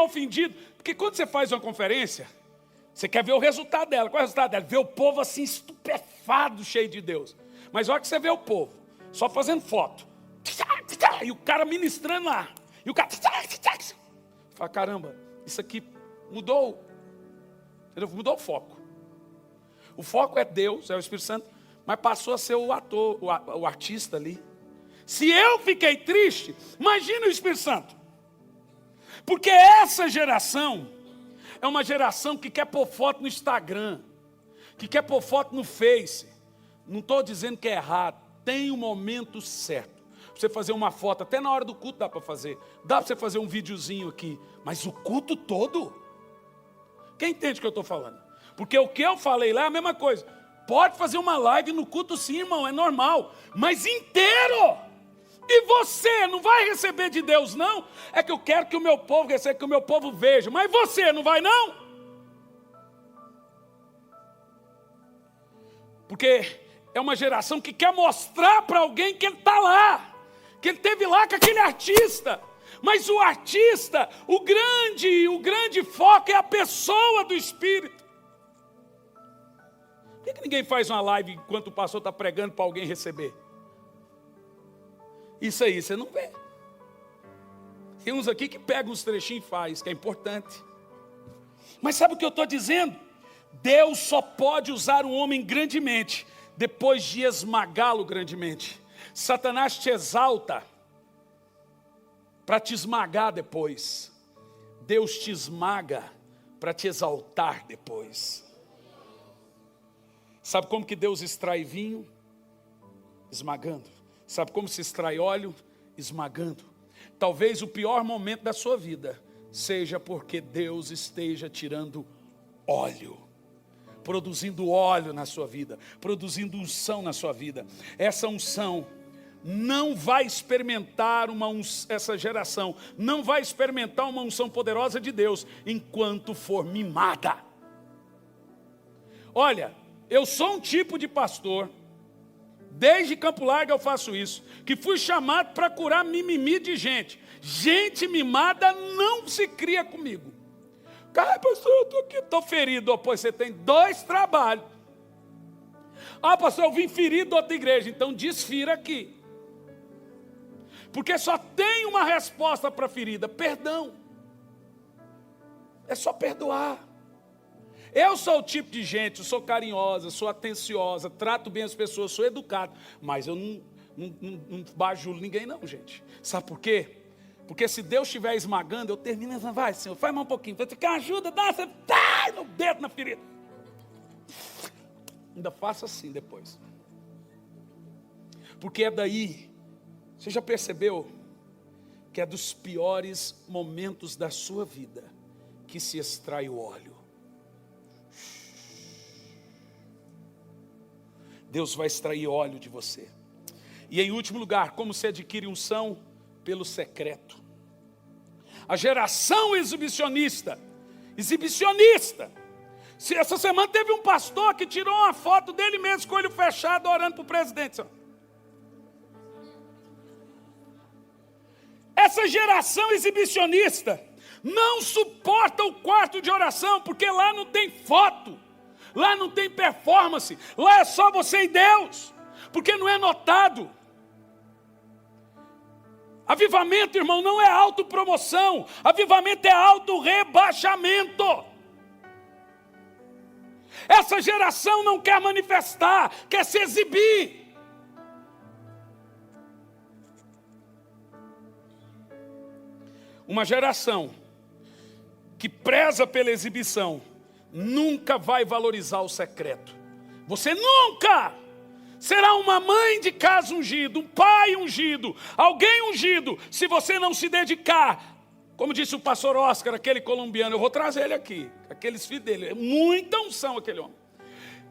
Ofendido, porque quando você faz uma conferência, você quer ver o resultado dela. Qual é o resultado dela? Ver o povo assim estupefado, cheio de Deus. Mas olha que você vê o povo só fazendo foto, e o cara ministrando lá, e o cara fala, caramba, isso aqui mudou, mudou o foco. O foco é Deus, é o Espírito Santo, mas passou a ser o ator, o artista ali. Se eu fiquei triste, imagina o Espírito Santo. Porque essa geração é uma geração que quer pôr foto no Instagram, que quer pôr foto no Face. Não estou dizendo que é errado, tem o momento certo. Você fazer uma foto, até na hora do culto dá para fazer. Dá para você fazer um videozinho aqui, mas o culto todo? Quem entende o que eu estou falando? Porque o que eu falei lá é a mesma coisa. Pode fazer uma live no culto sim, irmão, é normal, mas inteiro. E você não vai receber de Deus, não? É que eu quero que o meu povo receba, que o meu povo veja. Mas você não vai, não? Porque é uma geração que quer mostrar para alguém que ele está lá. Que ele esteve lá com aquele artista. Mas o artista, o grande foco é a pessoa do Espírito. Por que ninguém faz uma live enquanto o pastor está pregando para alguém receber? Isso aí você não vê. Tem uns aqui que pegam uns trechinhos e faz, que é importante. Mas sabe o que eu estou dizendo? Deus só pode usar um homem grandemente depois de esmagá-lo grandemente. Satanás te exalta para te esmagar depois. Deus te esmaga para te exaltar depois. Sabe como que Deus extrai vinho? Esmagando. Sabe como se extrai óleo? Esmagando. Talvez o pior momento da sua vida seja porque Deus esteja tirando óleo, produzindo óleo na sua vida, produzindo unção na sua vida. Essa unção não vai experimentar essa geração não vai experimentar uma unção poderosa de Deus enquanto for mimada. Olha, eu sou um tipo de pastor, desde Campo Largo eu faço isso, que fui chamado para curar mimimi de gente. Gente mimada não se cria comigo. Cara, pastor, eu estou aqui, estou ferido. Pois você tem 2 trabalhos. Pastor, eu vim ferido de outra igreja, então desfira aqui. Porque só tem uma resposta para a ferida: perdão. É só perdoar. Eu sou o tipo de gente, eu sou carinhosa, sou atenciosa, trato bem as pessoas, sou educado, mas eu não bajulo ninguém não, gente. Sabe por quê? Porque se Deus estiver esmagando, eu termino, vai Senhor, faz mais um pouquinho, você quer ajuda, dá, você dá no dedo na ferida. Ainda faço assim depois. Porque é daí, você já percebeu que é dos piores momentos da sua vida que se extrai o óleo. Deus vai extrair óleo de você. E em último lugar, como se adquire unção? Pelo secreto. A geração exibicionista. Essa semana teve um pastor que tirou uma foto dele mesmo com o olho fechado orando para o presidente. Essa geração exibicionista não suporta o quarto de oração, porque lá não tem foto. Lá não tem performance, lá é só você e Deus, porque não é notado. Avivamento, irmão, não é autopromoção, avivamento é autorrebaixamento. Essa geração não quer manifestar, quer se exibir. Uma geração que preza pela exibição nunca vai valorizar o secreto. Você nunca será uma mãe de casa ungido, um pai ungido, alguém ungido, se você não se dedicar. Como disse o pastor Oscar, aquele colombiano, eu vou trazer ele aqui, aqueles filhos dele, muita unção aquele homem.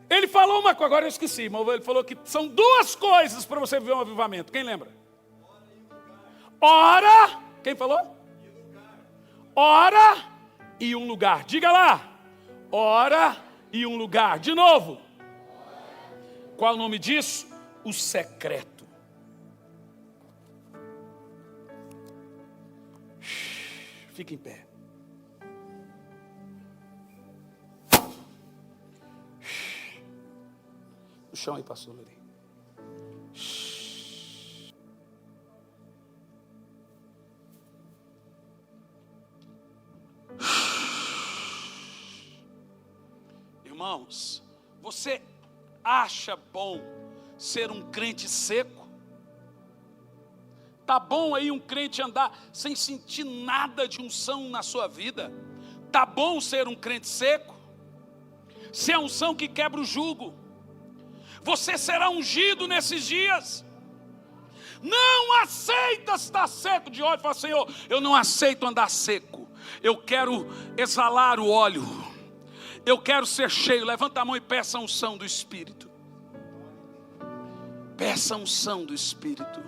Ele falou uma coisa, agora eu esqueci, mas ele falou que são 2 coisas para você viver um avivamento. Quem lembra? Hora, quem falou? Hora e um lugar. Diga lá. Hora e um lugar. De novo. Qual é o nome disso? O secreto. Fica em pé. No chão aí, pastor Luri. Irmãos, você acha bom ser um crente seco? Tá bom aí um crente andar sem sentir nada de unção na sua vida? Tá bom ser um crente seco? Ser a unção que quebra o jugo. Você será ungido nesses dias. Não aceita estar seco de óleo. Fala, Senhor, eu não aceito andar seco. Eu quero exalar o óleo. Eu quero ser cheio. Levanta a mão e peça a unção do Espírito. Peça a unção do Espírito.